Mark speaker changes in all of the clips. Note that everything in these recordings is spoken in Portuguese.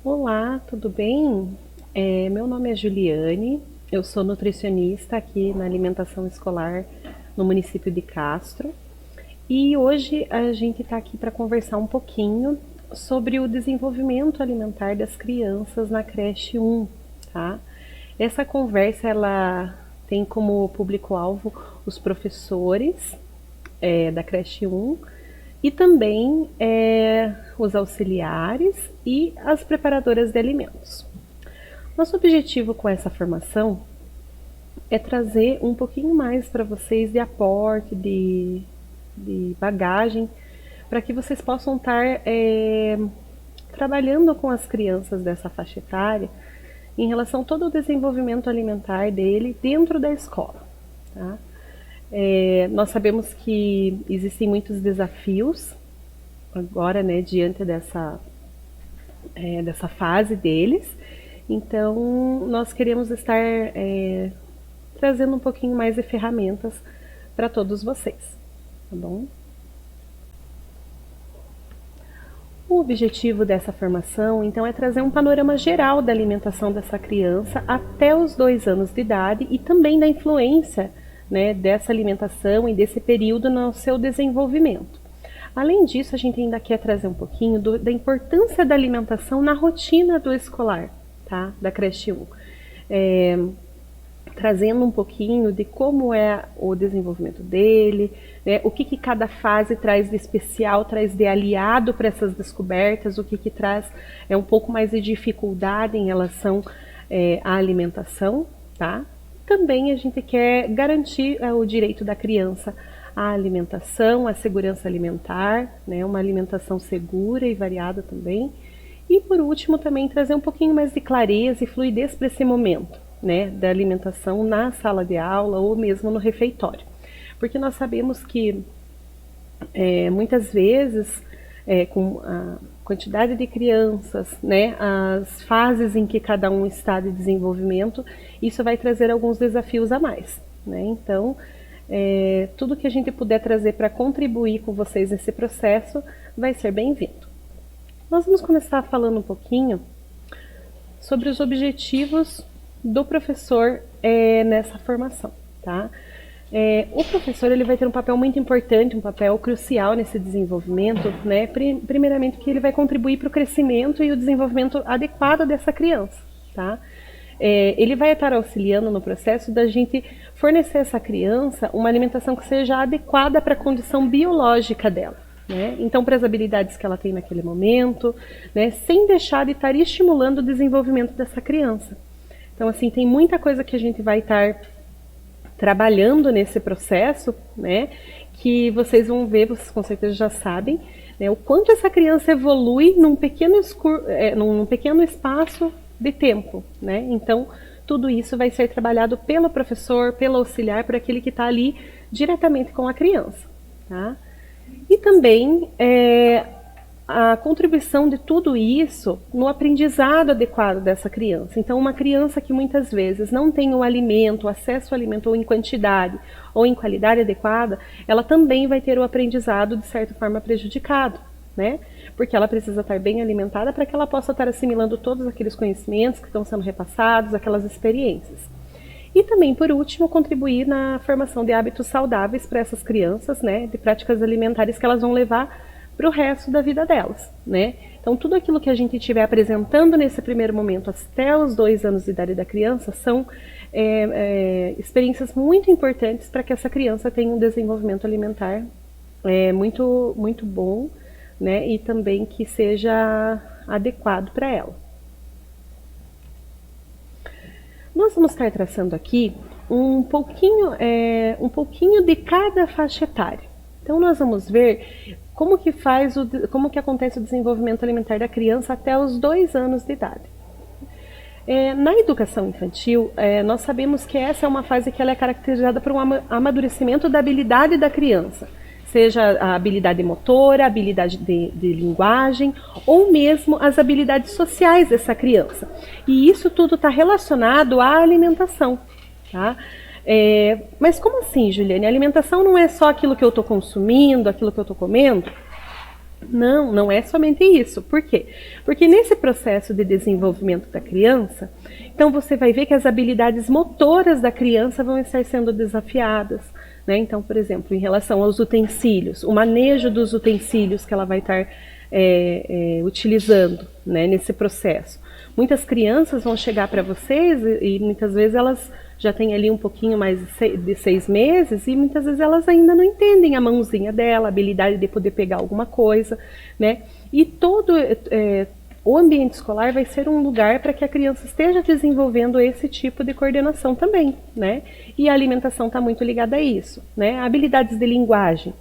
Speaker 1: Olá, tudo bem? Meu nome é Juliane, eu sou nutricionista aqui na alimentação escolar no município de Castro e hoje a gente está aqui para conversar um pouquinho sobre o desenvolvimento alimentar das crianças na creche 1, tá? Essa conversa ela tem como público-alvo os professores da creche 1 e também os auxiliares e as preparadoras de alimentos. Nosso objetivo com essa formação é trazer um pouquinho mais para vocês de aporte, de bagagem, para que vocês possam estar trabalhando com as crianças dessa faixa etária em relação a todo o desenvolvimento alimentar dele dentro da escola. Tá? Nós sabemos que existem muitos desafios agora, né, diante dessa fase deles. Então, nós queremos estar trazendo um pouquinho mais de ferramentas para todos vocês, tá bom? O objetivo dessa formação, então, é trazer um panorama geral da alimentação dessa criança até os 2 anos de idade e também da influência, né, dessa alimentação e desse período no seu desenvolvimento. Além disso, a gente ainda quer trazer um pouquinho da importância da alimentação na rotina do escolar, tá? Da creche 1. Trazendo um pouquinho de como é o desenvolvimento dele, né? O que cada fase traz de especial, traz de aliado para essas descobertas, o que traz um pouco mais de dificuldade em relação à alimentação, tá? Também a gente quer garantir o direito da criança à alimentação, à segurança alimentar, né? Uma alimentação segura e variada também. E por último também trazer um pouquinho mais de clareza e fluidez para esse momento, né, da alimentação na sala de aula ou mesmo no refeitório. Porque nós sabemos que muitas vezes com a quantidade de crianças, né, as fases em que cada um está de desenvolvimento, isso vai trazer alguns desafios a mais, né? Então, tudo que a gente puder trazer para contribuir com vocês nesse processo vai ser bem-vindo. Nós vamos começar falando um pouquinho sobre os objetivos do professor nessa formação, tá? O professor ele vai ter um papel muito importante, um papel crucial nesse desenvolvimento, né? Primeiramente que ele vai contribuir para o crescimento e o desenvolvimento adequado dessa criança, tá? Ele vai estar auxiliando no processo da gente fornecer a essa criança uma alimentação que seja adequada para a condição biológica dela. Né? Então, para as habilidades que ela tem naquele momento, né? Sem deixar de estar estimulando o desenvolvimento dessa criança. Então, assim, tem muita coisa que a gente vai estar trabalhando nesse processo, né? Que vocês vão ver, vocês com certeza já sabem, né? O quanto essa criança evolui num pequeno espaço de tempo, né? Então, tudo isso vai ser trabalhado pelo professor, pelo auxiliar, por aquele que está ali diretamente com a criança, tá? E também a contribuição de tudo isso no aprendizado adequado dessa criança. Então, uma criança que muitas vezes não tem o alimento, o acesso ao alimento ou em quantidade ou em qualidade adequada, ela também vai ter o aprendizado de certa forma prejudicado, né? Porque ela precisa estar bem alimentada para que ela possa estar assimilando todos aqueles conhecimentos que estão sendo repassados, aquelas experiências. E também, por último, contribuir na formação de hábitos saudáveis para essas crianças, né, de práticas alimentares que elas vão levar para o resto da vida delas, né? Então, tudo aquilo que a gente estiver apresentando nesse primeiro momento até os 2 anos de idade da criança são experiências muito importantes para que essa criança tenha um desenvolvimento alimentar muito, muito bom, né, e também que seja adequado para ela. Nós vamos estar traçando aqui um pouquinho de cada faixa etária. Então, nós vamos ver como que acontece o desenvolvimento alimentar da criança até os 2 anos de idade. Na educação infantil, nós sabemos que essa é uma fase que ela é caracterizada por um amadurecimento da habilidade da criança, seja a habilidade motora, a habilidade de linguagem ou mesmo as habilidades sociais dessa criança. E isso tudo está relacionado à alimentação, tá? Mas como assim, Juliane? A alimentação não é só aquilo que eu estou consumindo, aquilo que eu estou comendo? Não, não é somente isso. Por quê? Porque nesse processo de desenvolvimento da criança, então você vai ver que as habilidades motoras da criança vão estar sendo desafiadas, né? Então, por exemplo, em relação aos utensílios, o manejo dos utensílios que ela vai estar utilizando, né, nesse processo. Muitas crianças vão chegar para vocês e muitas vezes elas já têm ali um pouquinho mais de 6 meses e muitas vezes elas ainda não entendem a mãozinha dela, a habilidade de poder pegar alguma coisa, né? E todo o ambiente escolar vai ser um lugar para que a criança esteja desenvolvendo esse tipo de coordenação também, né? E a alimentação está muito ligada a isso, né? Habilidades de linguagem.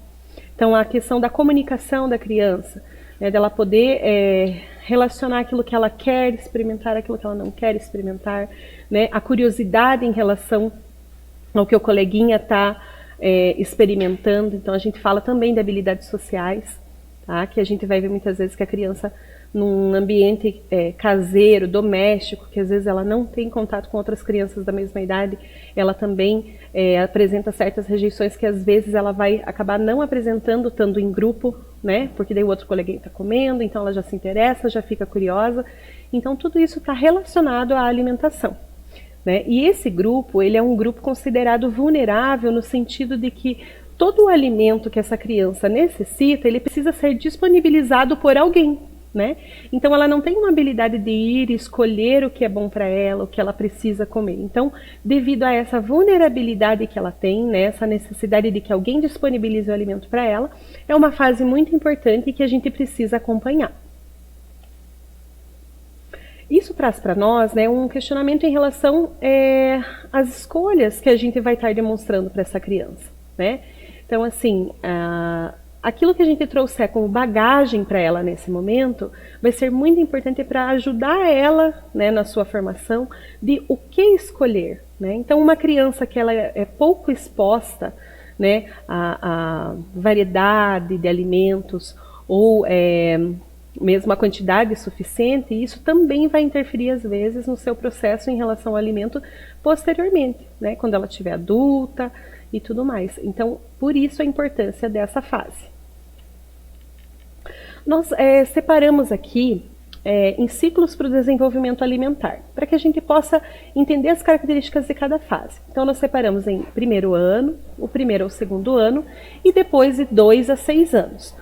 Speaker 1: Então, a questão da comunicação da criança, né, dela poder relacionar aquilo que ela quer experimentar, aquilo que ela não quer experimentar, né, a curiosidade em relação ao que o coleguinha está experimentando. Então, a gente fala também de habilidades sociais, tá, que a gente vai ver muitas vezes que a criança, num ambiente caseiro, doméstico, que às vezes ela não tem contato com outras crianças da mesma idade, ela também apresenta certas rejeições que às vezes ela vai acabar não apresentando estando em grupo, né? Porque daí o outro coleguinha está comendo, então ela já se interessa, já fica curiosa. Então tudo isso está relacionado à alimentação, né? E esse grupo, ele é um grupo considerado vulnerável no sentido de que todo o alimento que essa criança necessita, ele precisa ser disponibilizado por alguém, né? Então ela não tem uma habilidade de ir e escolher o que é bom para ela, o que ela precisa comer. Então, devido a essa vulnerabilidade que ela tem, né, essa necessidade de que alguém disponibilize o alimento para ela, é uma fase muito importante que a gente precisa acompanhar. Isso traz para nós, né, um questionamento em relação às escolhas que a gente vai estar demonstrando para essa criança, né? Então, assim, aquilo que a gente trouxer como bagagem para ela nesse momento vai ser muito importante para ajudar ela, né, na sua formação de o que escolher, né? Então, uma criança que ela é pouco exposta, né, a variedade de alimentos ou mesmo a quantidade suficiente, isso também vai interferir às vezes no seu processo em relação ao alimento posteriormente, né, quando ela estiver adulta e tudo mais. Então, por isso a importância dessa fase. Nós separamos aqui em ciclos para o desenvolvimento alimentar, para que a gente possa entender as características de cada fase. Então, nós separamos em primeiro ano, o primeiro ou segundo ano, e depois de 2 a 6 anos.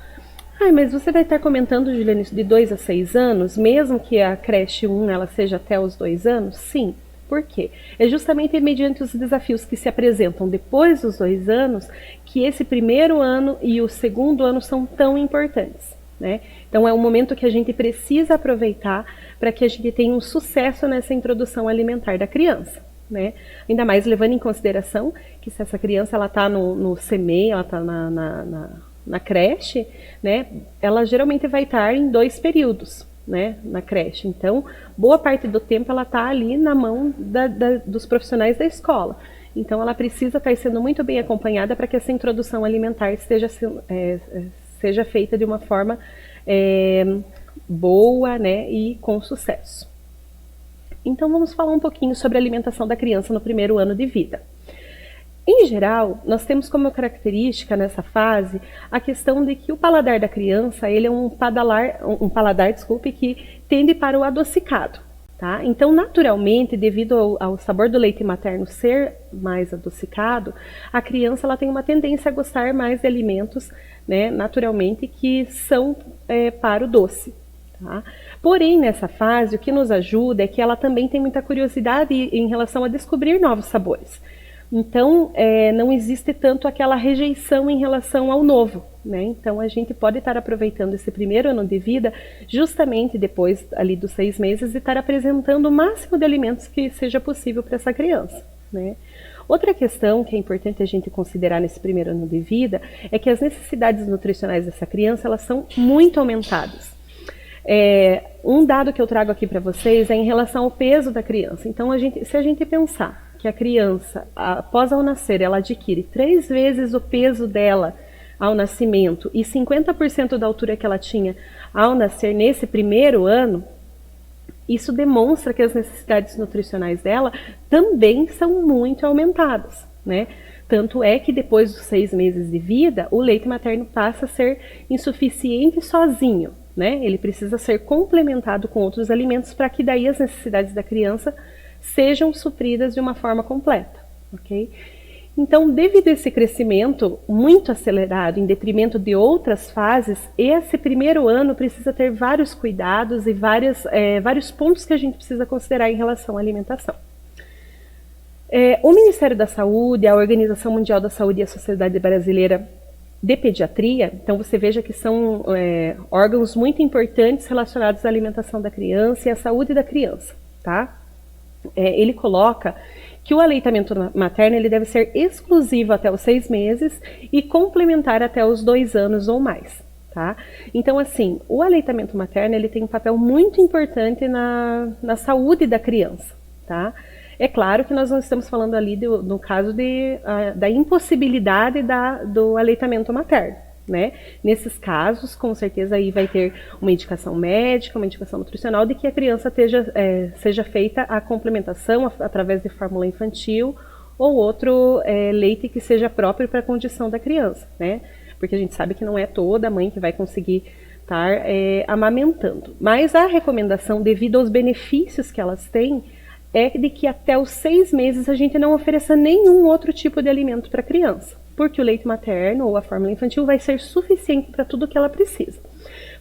Speaker 1: Mas você vai estar comentando, Juliane, de 2 a 6 anos, mesmo que a creche 1 ela seja até os 2 anos? Sim. Por quê? É justamente mediante os desafios que se apresentam depois dos 2 anos que esse primeiro ano e o segundo ano são tão importantes, né? Então é um momento que a gente precisa aproveitar para que a gente tenha um sucesso nessa introdução alimentar da criança, né? Ainda mais levando em consideração que se essa criança ela está no CMEI, ela está na creche, né? Ela geralmente vai estar em 2 períodos, né, na creche. Então, boa parte do tempo ela está ali na mão dos profissionais da escola. Então, ela precisa estar sendo muito bem acompanhada para que essa introdução alimentar seja feita de uma forma boa, né, e com sucesso. Então, vamos falar um pouquinho sobre a alimentação da criança no primeiro ano de vida. Em geral, nós temos como característica nessa fase a questão de que o paladar da criança ele é um paladar que tende para o adocicado. Tá? Então, naturalmente, devido ao sabor do leite materno ser mais adocicado, a criança ela tem uma tendência a gostar mais de alimentos, né, naturalmente, que são para o doce. Tá? Porém, nessa fase, o que nos ajuda é que ela também tem muita curiosidade em relação a descobrir novos sabores. Então, não existe tanto aquela rejeição em relação ao novo, né? Então, a gente pode estar aproveitando esse primeiro ano de vida justamente depois ali dos 6 meses e estar apresentando o máximo de alimentos que seja possível para essa criança, né? Outra questão que é importante a gente considerar nesse primeiro ano de vida é que as necessidades nutricionais dessa criança elas são muito aumentadas. Um dado que eu trago aqui para vocês é em relação ao peso da criança. Então, se a gente pensar que a criança, após ao nascer, ela adquire 3 vezes o peso dela ao nascimento e 50% da altura que ela tinha ao nascer nesse primeiro ano, isso demonstra que as necessidades nutricionais dela também são muito aumentadas, né? Tanto é que depois dos 6 meses de vida, o leite materno passa a ser insuficiente sozinho, né? Ele precisa ser complementado com outros alimentos para que daí as necessidades da criança sejam supridas de uma forma completa, ok? Então, devido a esse crescimento muito acelerado, em detrimento de outras fases, esse primeiro ano precisa ter vários cuidados e vários pontos que a gente precisa considerar em relação à alimentação. O Ministério da Saúde, a Organização Mundial da Saúde e a Sociedade Brasileira de Pediatria, então você veja que são órgãos muito importantes relacionados à alimentação da criança e à saúde da criança, tá? Ele coloca que o aleitamento materno ele deve ser exclusivo até os 6 meses e complementar até os 2 anos ou mais, tá? Então, assim, o aleitamento materno ele tem um papel muito importante na saúde da criança, tá? É claro que nós não estamos falando ali no caso da impossibilidade do aleitamento materno, né? Nesses casos, com certeza aí vai ter uma indicação médica, uma indicação nutricional de que a criança seja feita a complementação através de fórmula infantil ou outro leite que seja próprio para a condição da criança, né? Porque a gente sabe que não é toda mãe que vai conseguir estar amamentando. Mas a recomendação, devido aos benefícios que elas têm, é de que até os 6 meses a gente não ofereça nenhum outro tipo de alimento para a criança, porque o leite materno ou a fórmula infantil vai ser suficiente para tudo que ela precisa.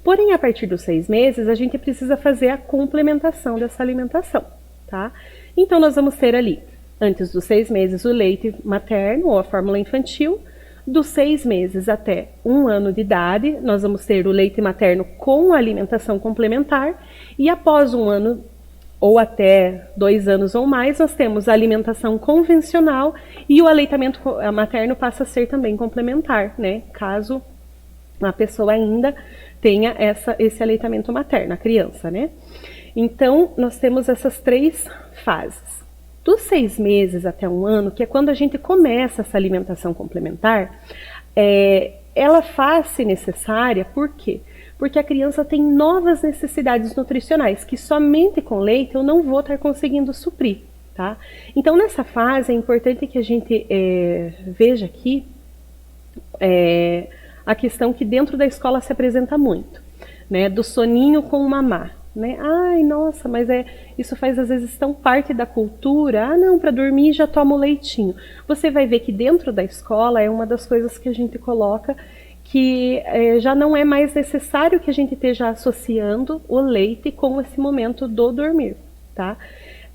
Speaker 1: Porém, a partir dos 6 meses, a gente precisa fazer a complementação dessa alimentação, tá? Então, nós vamos ter ali, antes dos 6 meses, o leite materno ou a fórmula infantil. Dos 6 meses até 1 ano de idade, nós vamos ter o leite materno com a alimentação complementar. E após 1 ano ou até 2 anos ou mais, nós temos a alimentação convencional e o aleitamento materno passa a ser também complementar, né? Caso a pessoa ainda tenha esse aleitamento materno, a criança, né? Então, nós temos essas 3 fases. Dos 6 meses até 1 ano, que é quando a gente começa essa alimentação complementar, ela faz-se necessária, por quê? Porque a criança tem novas necessidades nutricionais que somente com leite eu não vou estar conseguindo suprir, tá? Então, nessa fase, é importante que a gente veja aqui a questão que dentro da escola se apresenta muito, né? Do soninho com o mamar, né? Ai, nossa, mas isso faz às vezes tão parte da cultura. Ah, não, para dormir já tomo leitinho. Você vai ver que dentro da escola é uma das coisas que a gente coloca que já não é mais necessário que a gente esteja associando o leite com esse momento do dormir, tá?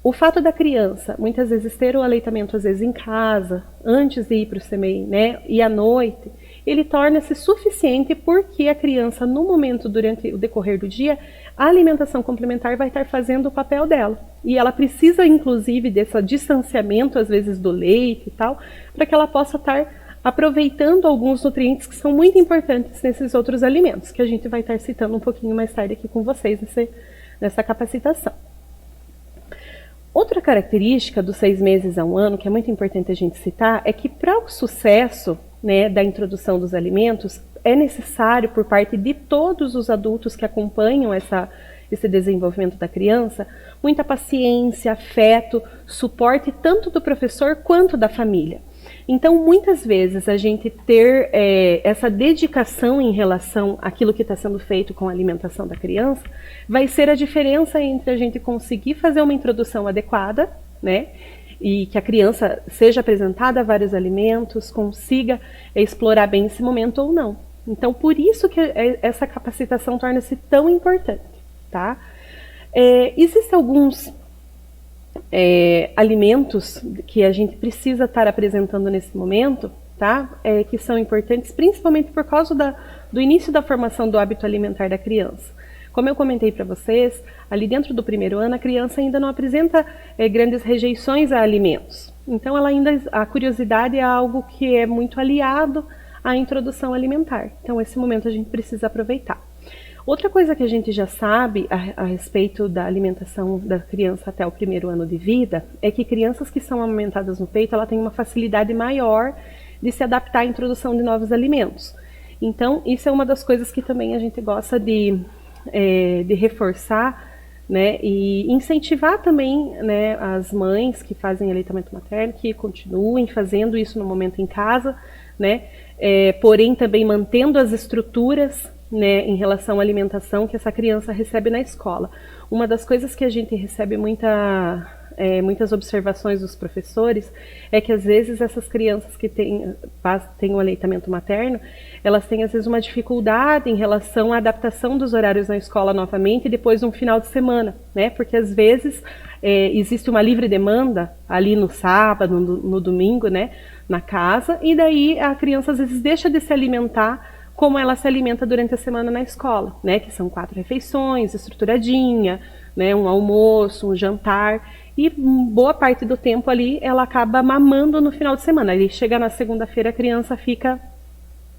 Speaker 1: O fato da criança, muitas vezes, ter o aleitamento, às vezes, em casa, antes de ir para o CMEI, né, e à noite, ele torna-se suficiente porque a criança, no momento, durante o decorrer do dia, a alimentação complementar vai estar fazendo o papel dela. E ela precisa, inclusive, desse distanciamento, às vezes, do leite e tal, para que ela possa estar aproveitando alguns nutrientes que são muito importantes nesses outros alimentos, que a gente vai estar citando um pouquinho mais tarde aqui com vocês nessa capacitação. Outra característica dos 6 meses a 1 ano, que é muito importante a gente citar, é que para o sucesso, né, da introdução dos alimentos, é necessário, por parte de todos os adultos que acompanham esse desenvolvimento da criança, muita paciência, afeto, suporte tanto do professor quanto da família. Então, muitas vezes, a gente ter essa dedicação em relação àquilo que está sendo feito com a alimentação da criança, vai ser a diferença entre a gente conseguir fazer uma introdução adequada, né? E que a criança seja apresentada a vários alimentos, consiga explorar bem esse momento ou não. Então, por isso que essa capacitação torna-se tão importante, tá? Existem alguns alimentos que a gente precisa estar apresentando nesse momento, tá? Que são importantes, principalmente por causa do início da formação do hábito alimentar da criança. Como eu comentei para vocês, ali dentro do primeiro ano, a criança ainda não apresenta grandes rejeições a alimentos. Então, a curiosidade é algo que é muito aliado à introdução alimentar. Então, esse momento a gente precisa aproveitar. Outra coisa que a gente já sabe a respeito da alimentação da criança até o primeiro ano de vida é que crianças que são amamentadas no peito, ela tem uma facilidade maior de se adaptar à introdução de novos alimentos. Então, isso é uma das coisas que também a gente gosta de reforçar né, e incentivar também, né, as mães que fazem aleitamento materno que continuem fazendo isso no momento em casa, né, porém também mantendo as estruturas, né, em relação à alimentação que essa criança recebe na escola. Uma das coisas que a gente recebe muitas observações dos professores é que às vezes essas crianças que têm um aleitamento materno, elas têm às vezes uma dificuldade em relação à adaptação dos horários na escola novamente depois de um final de semana, né? Porque às vezes existe uma livre demanda ali no sábado, no domingo, né, na casa, e daí a criança às vezes deixa de se alimentar como ela se alimenta durante a semana na escola, né? Que são 4 refeições, estruturadinha, né? Um almoço, um jantar, e boa parte do tempo ali ela acaba mamando no final de semana. Aí chega na segunda-feira a criança fica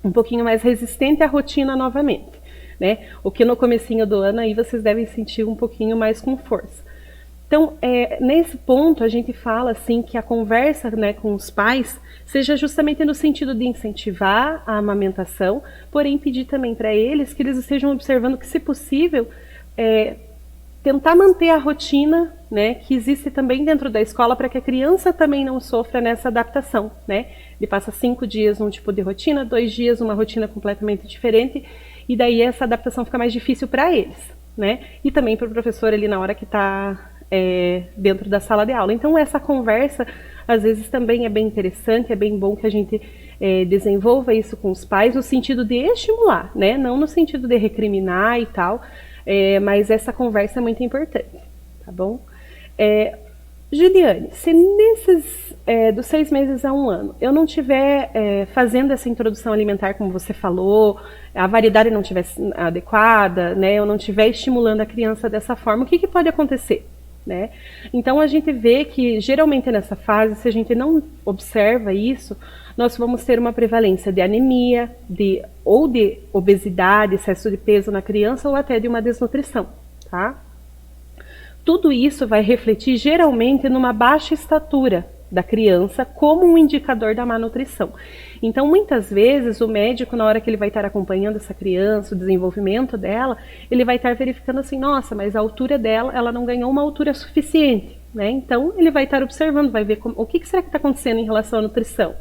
Speaker 1: um pouquinho mais resistente à rotina novamente, né? O que no comecinho do ano aí vocês devem sentir um pouquinho mais com força. Então, nesse ponto, a gente fala assim que a conversa, né, com os pais seja justamente no sentido de incentivar a amamentação, porém pedir também para eles que eles estejam observando que, se possível, tentar manter a rotina, né, que existe também dentro da escola, para que a criança também não sofra nessa adaptação, né? Ele passa 5 dias num tipo de rotina, 2 dias uma rotina completamente diferente, e daí essa adaptação fica mais difícil para eles, né? E também para o professor ali na hora que está dentro da sala de aula. Então essa conversa às vezes também é bem interessante, é bem bom que a gente desenvolva isso com os pais no sentido de estimular, né? Não no sentido de recriminar e tal, mas essa conversa é muito importante, tá bom? Juliane, se nesses dos 6 meses a 1 ano eu não estiver fazendo essa introdução alimentar como você falou, a variedade não estiver adequada, né, eu não estiver estimulando a criança dessa forma, o que pode acontecer? Né? Então a gente vê que geralmente nessa fase, se a gente não observa isso, nós vamos ter uma prevalência de anemia, ou de obesidade, excesso de peso na criança, ou até de uma desnutrição, tá? Tudo isso vai refletir geralmente numa baixa estatura da criança como um indicador da má nutrição. Então, muitas vezes, o médico, na hora que ele vai estar acompanhando essa criança, o desenvolvimento dela, ele vai estar verificando assim, nossa, mas a altura dela, ela não ganhou uma altura suficiente, né? Então, ele vai estar observando, vai ver o que será que está acontecendo em relação à nutrição,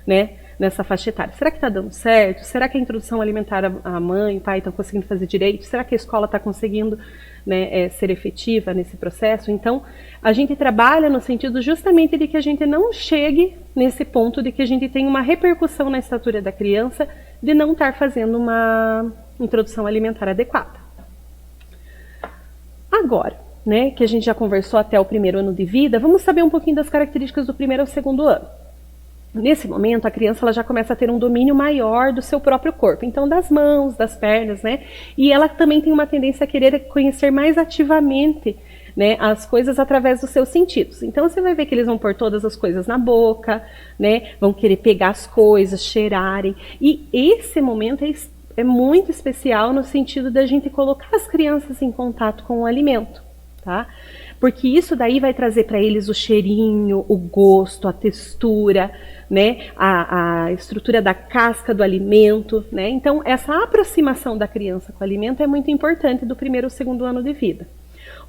Speaker 1: né? Nessa faixa etária. Será que está dando certo? Será que a introdução alimentar, a mãe, o pai estão conseguindo fazer direito? Será que a escola está conseguindo, né, ser efetiva nesse processo? Então, a gente trabalha no sentido justamente de que a gente não chegue nesse ponto de que a gente tem uma repercussão na estatura da criança de não estar fazendo uma introdução alimentar adequada. Agora, né, que a gente já conversou até o 1º ano de vida, vamos saber um pouquinho das características do 1º ao 2º ano. Nesse momento, a criança ela já começa a ter um domínio maior do seu próprio corpo, então das mãos, das pernas, né? E ela também tem uma tendência a querer conhecer mais ativamente, né, as coisas através dos seus sentidos. Então você vai ver que eles vão pôr todas as coisas na boca, né? Vão querer pegar as coisas, cheirarem. E esse momento é muito especial no sentido da gente colocar as crianças em contato com o alimento, tá? Porque isso daí vai trazer para eles o cheirinho, o gosto, a textura, né, a estrutura da casca do alimento, né? Então, essa aproximação da criança com o alimento é muito importante do 1º ao 2º ano de vida.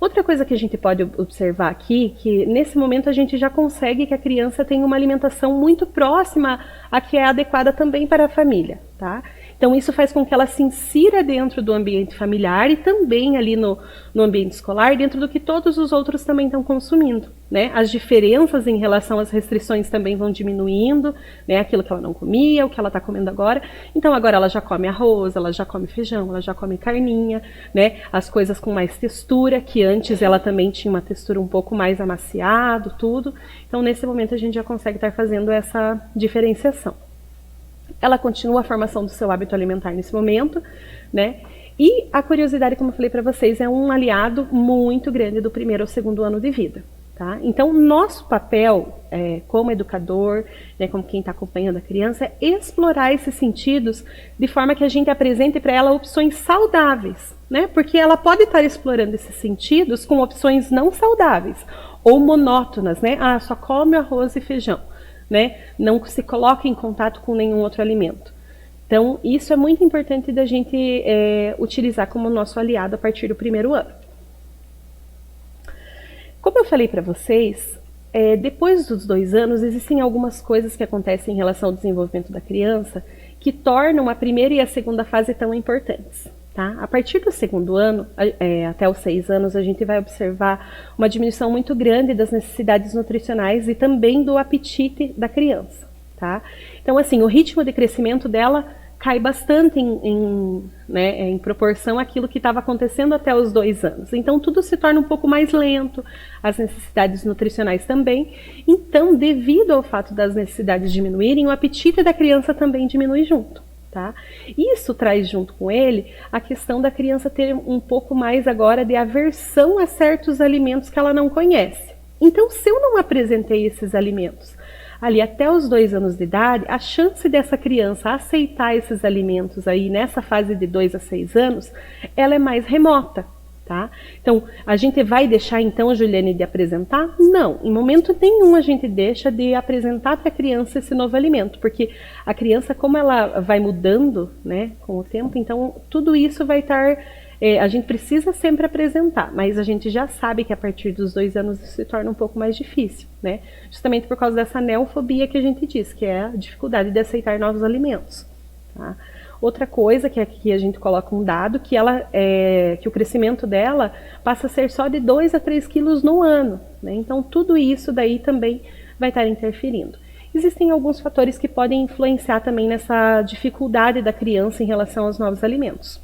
Speaker 1: Outra coisa que a gente pode observar aqui, que nesse momento a gente já consegue que a criança tenha uma alimentação muito próxima a que é adequada também para a família, tá? Então isso faz com que ela se insira dentro do ambiente familiar e também ali no ambiente escolar, dentro do que todos os outros também estão consumindo, né? As diferenças em relação às restrições também vão diminuindo, né? Aquilo que ela não comia, o que ela está comendo agora. Então agora ela já come arroz, ela já come feijão, ela já come carninha, né? As coisas com mais textura, que antes ela também tinha uma textura um pouco mais amaciado, tudo. Então nesse momento a gente já consegue estar fazendo essa diferenciação. Ela continua a formação do seu hábito alimentar nesse momento, né? E a curiosidade, como eu falei para vocês, é um aliado muito grande do 1º ao 2º ano de vida, tá? Então, nosso papel como educador, né, como quem está acompanhando a criança, é explorar esses sentidos de forma que a gente apresente para ela opções saudáveis, né? Porque ela pode estar explorando esses sentidos com opções não saudáveis ou monótonas, né? Ah, só come arroz e feijão. Né? Não se coloca em contato com nenhum outro alimento. Então, isso é muito importante da gente utilizar como nosso aliado a partir do 1º ano. Como eu falei para vocês, depois dos 2 anos, existem algumas coisas que acontecem em relação ao desenvolvimento da criança que tornam a primeira e a segunda fase tão importantes. Tá? A partir do 2º ano, até os 6 anos, a gente vai observar uma diminuição muito grande das necessidades nutricionais e também do apetite da criança. Tá? Então, assim, o ritmo de crescimento dela cai bastante em proporção àquilo que estava acontecendo até os 2 anos. Então, tudo se torna um pouco mais lento, as necessidades nutricionais também. Então, devido ao fato das necessidades diminuírem, o apetite da criança também diminui junto. Tá? Isso traz junto com ele a questão da criança ter um pouco mais agora de aversão a certos alimentos que ela não conhece. Então, se eu não apresentei esses alimentos ali até os 2 anos de idade, a chance dessa criança aceitar esses alimentos aí nessa fase de 2 a 6 anos, ela é mais remota. Tá? Então, a gente vai deixar então, Juliane, de apresentar? Não, em momento nenhum a gente deixa de apresentar para a criança esse novo alimento, porque a criança, como ela vai mudando, né, com o tempo, então tudo isso vai estar, a gente precisa sempre apresentar, mas a gente já sabe que a partir dos 2 anos isso se torna um pouco mais difícil, né? Justamente por causa dessa neofobia que a gente diz, que é a dificuldade de aceitar novos alimentos. Tá? Outra coisa que aqui a gente coloca um dado, que o crescimento dela passa a ser só de 2 a 3 quilos no ano. Né? Então, tudo isso daí também vai estar interferindo. Existem alguns fatores que podem influenciar também nessa dificuldade da criança em relação aos novos alimentos.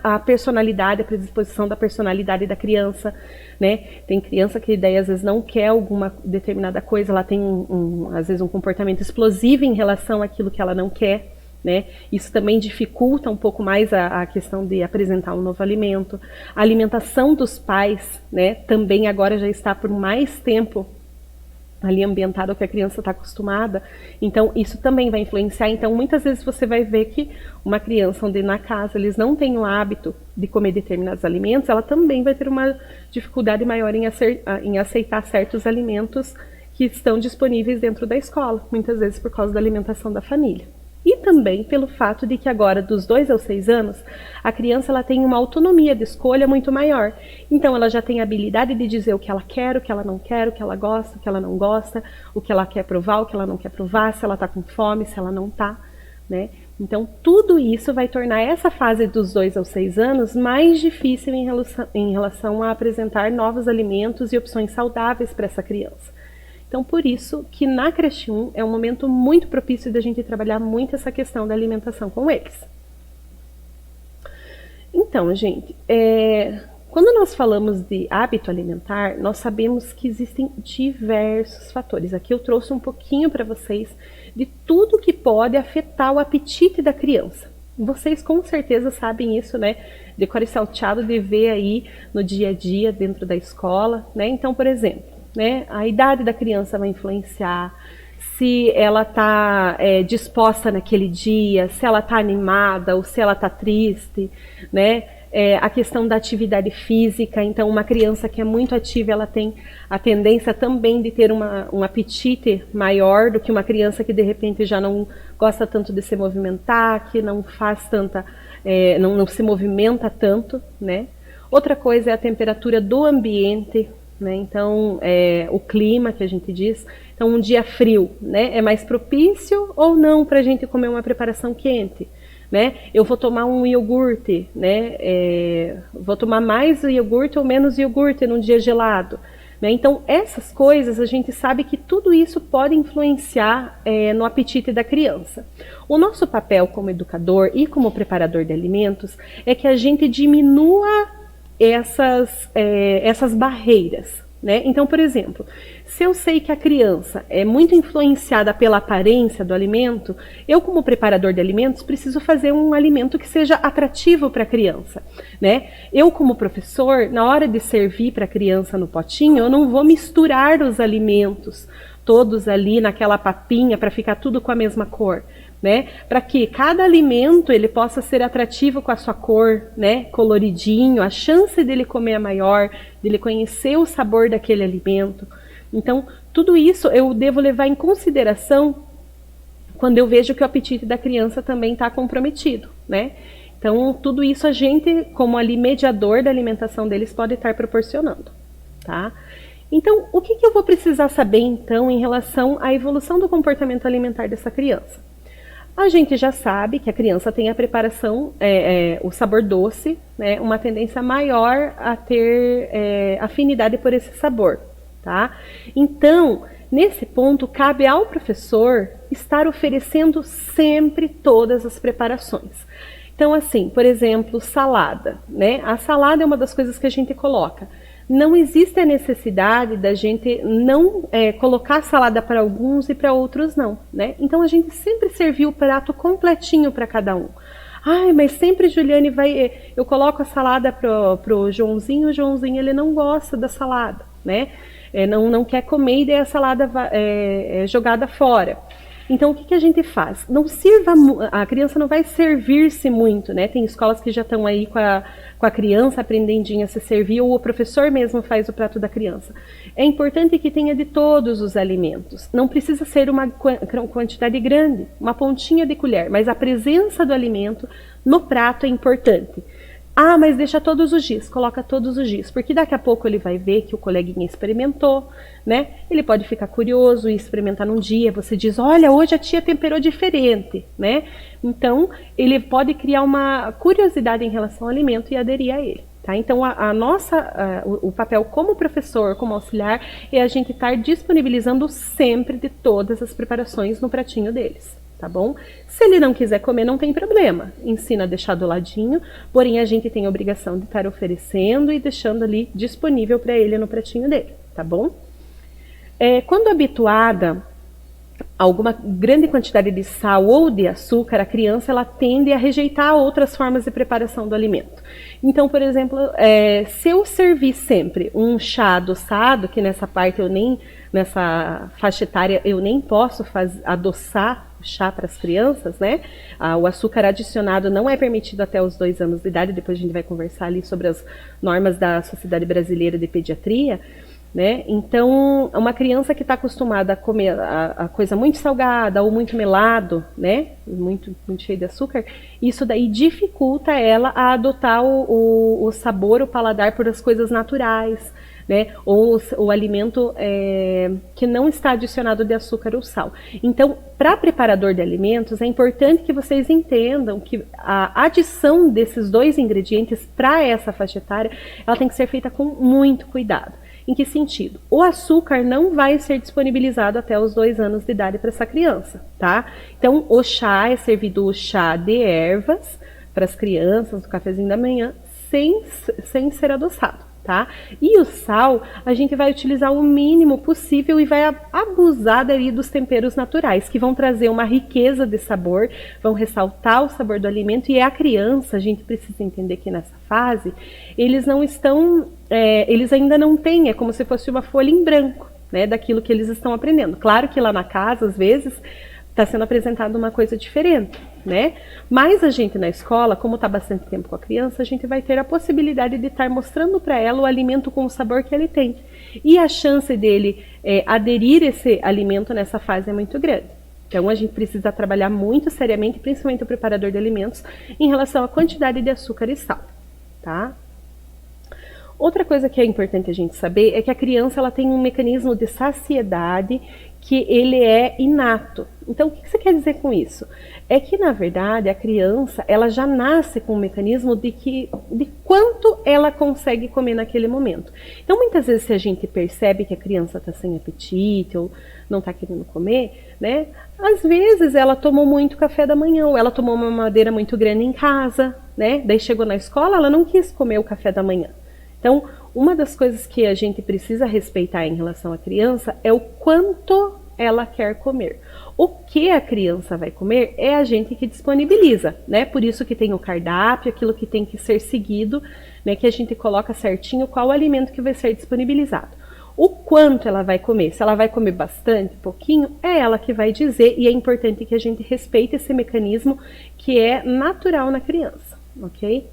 Speaker 1: A personalidade, a predisposição da personalidade da criança, né? Tem criança que daí às vezes não quer alguma determinada coisa, ela tem às vezes um comportamento explosivo em relação àquilo que ela não quer. Né? Isso também dificulta um pouco mais a questão de apresentar um novo alimento. A alimentação dos pais, né, também agora já está por mais tempo ali ambientada ao que a criança está acostumada. Então, isso também vai influenciar. Então, muitas vezes você vai ver que uma criança onde na casa eles não têm o hábito de comer determinados alimentos, ela também vai ter uma dificuldade maior em aceitar certos alimentos que estão disponíveis dentro da escola, muitas vezes por causa da alimentação da família. E também pelo fato de que agora, dos 2 aos 6 anos, a criança ela tem uma autonomia de escolha muito maior. Então, ela já tem a habilidade de dizer o que ela quer, o que ela não quer, o que ela gosta, o que ela não gosta, o que ela quer provar, o que ela não quer provar, se ela está com fome, se ela não está. Né? Então, tudo isso vai tornar essa fase dos 2 aos 6 anos mais difícil em relação a apresentar novos alimentos e opções saudáveis para essa criança. Então, por isso que na creche 1 é um momento muito propício da gente trabalhar muito essa questão da alimentação com eles. Então, gente, quando nós falamos de hábito alimentar, nós sabemos que existem diversos fatores. Aqui eu trouxe um pouquinho para vocês de tudo que pode afetar o apetite da criança. Vocês com certeza sabem isso, né? De cor e salteado, de ver aí no dia a dia dentro da escola, né? Então, por exemplo, né, a idade da criança vai influenciar, se ela está disposta naquele dia, se ela está animada ou se ela está triste, né? A questão da atividade física, então uma criança que é muito ativa, ela tem a tendência também de ter um apetite maior do que uma criança que de repente já não gosta tanto de se movimentar, que não faz tanta, não se movimenta tanto, né? Outra coisa é a temperatura do ambiente, né? Então, o clima que a gente diz. Então, um dia frio, né? É mais propício ou não para a gente comer uma preparação quente? Né? Eu vou tomar um iogurte, né? Vou tomar mais iogurte ou menos iogurte num dia gelado. Né? Então, essas coisas, a gente sabe que tudo isso pode influenciar no apetite da criança. O nosso papel como educador e como preparador de alimentos é que a gente diminua essas barreiras. Né? Então, por exemplo, se eu sei que a criança é muito influenciada pela aparência do alimento, eu como preparador de alimentos preciso fazer um alimento que seja atrativo para a criança. Né? Eu como professor, na hora de servir para a criança no potinho, eu não vou misturar os alimentos todos ali naquela papinha para ficar tudo com a mesma cor. Né? Para que cada alimento ele possa ser atrativo com a sua cor, né? Coloridinho, a chance dele comer é maior, dele conhecer o sabor daquele alimento. Então, tudo isso eu devo levar em consideração quando eu vejo que o apetite da criança também está comprometido, né? Então, tudo isso a gente, como ali mediador da alimentação deles, pode estar proporcionando. tá? Então, o que eu vou precisar saber, então, em relação à evolução do comportamento alimentar dessa criança? A gente já sabe que a criança tem a preparação, o sabor doce, né, uma tendência maior a ter afinidade por esse sabor, tá? Então, nesse ponto, cabe ao professor estar oferecendo sempre todas as preparações. Então, assim, por exemplo, salada, né? A salada é uma das coisas que a gente coloca. Não existe a necessidade da gente não colocar salada para alguns e para outros não, né? Então a gente sempre serviu o prato completinho para cada um. Ai, mas sempre Juliane eu coloco a salada pro Joãozinho, o Joãozinho ele não gosta da salada, né? Não quer comer e daí a salada é jogada fora. Então, o que a gente faz? A criança não vai servir-se muito, né? Tem escolas que já estão aí com a criança aprendendinha a se servir, ou o professor mesmo faz o prato da criança. É importante que tenha de todos os alimentos. Não precisa ser uma quantidade grande, uma pontinha de colher, mas a presença do alimento no prato é importante. Ah, mas deixa todos os dias, coloca todos os dias, porque daqui a pouco ele vai ver que o coleguinha experimentou, né? Ele pode ficar curioso e experimentar num dia, você diz, olha, hoje a tia temperou diferente, né? Então, ele pode criar uma curiosidade em relação ao alimento e aderir a ele, tá? Então, o papel como professor, como auxiliar, é a gente estar disponibilizando sempre de todas as preparações no pratinho deles. Tá bom? Se ele não quiser comer, não tem problema. Ensina a deixar do ladinho, porém a gente tem a obrigação de estar oferecendo e deixando ali disponível para ele no pratinho dele, tá bom? Quando habituada a alguma grande quantidade de sal ou de açúcar, a criança ela tende a rejeitar outras formas de preparação do alimento. Então, por exemplo, se eu servir sempre um chá adoçado, que nessa faixa etária eu nem posso adoçar o chá para as crianças, né? O açúcar adicionado não é permitido até os 2 anos de idade, depois a gente vai conversar ali sobre as normas da Sociedade Brasileira de Pediatria, né? Então, uma criança que está acostumada a comer a coisa muito salgada ou muito melado, né? Muito cheio de açúcar, isso daí dificulta ela a adotar o sabor, o paladar por as coisas naturais, né? Ou o alimento que não está adicionado de açúcar ou sal. Então, para preparador de alimentos, é importante que vocês entendam que a adição desses 2 ingredientes para essa faixa etária, ela tem que ser feita com muito cuidado. Em que sentido? O açúcar não vai ser disponibilizado até os 2 anos de idade para essa criança, tá? Então, o chá é servido o chá de ervas para as crianças, no cafezinho da manhã, sem ser adoçado. Tá? E o sal, a gente vai utilizar o mínimo possível e vai abusar daí dos temperos naturais, que vão trazer uma riqueza de sabor, vão ressaltar o sabor do alimento. E a criança, a gente precisa entender que nessa fase, eles ainda não têm, é como se fosse uma folha em branco, né, daquilo que eles estão aprendendo. Claro que lá na casa, às vezes, está sendo apresentada uma coisa diferente, né? Mas a gente na escola, como está bastante tempo com a criança, a gente vai ter a possibilidade de estar mostrando para ela o alimento com o sabor que ele tem. E a chance dele aderir esse alimento nessa fase é muito grande. Então a gente precisa trabalhar muito seriamente, principalmente o preparador de alimentos, em relação à quantidade de açúcar e sal, tá? Outra coisa que é importante a gente saber é que a criança ela tem um mecanismo de saciedade que ele é inato. Então, o que você quer dizer com isso? É que, na verdade, a criança ela já nasce com um mecanismo de quanto ela consegue comer naquele momento. Então, muitas vezes, se a gente percebe que a criança está sem apetite ou não está querendo comer, né? Às vezes, ela tomou muito café da manhã ou ela tomou uma mamadeira muito grande em casa, né? Daí chegou na escola, ela não quis comer o café da manhã. Então, uma das coisas que a gente precisa respeitar em relação à criança é o quanto ela quer comer. O que a criança vai comer é a gente que disponibiliza, né? Por isso que tem o cardápio, aquilo que tem que ser seguido, né? Que a gente coloca certinho qual o alimento que vai ser disponibilizado. O quanto ela vai comer, se ela vai comer bastante, pouquinho, é ela que vai dizer, e é importante que a gente respeite esse mecanismo que é natural na criança, ok?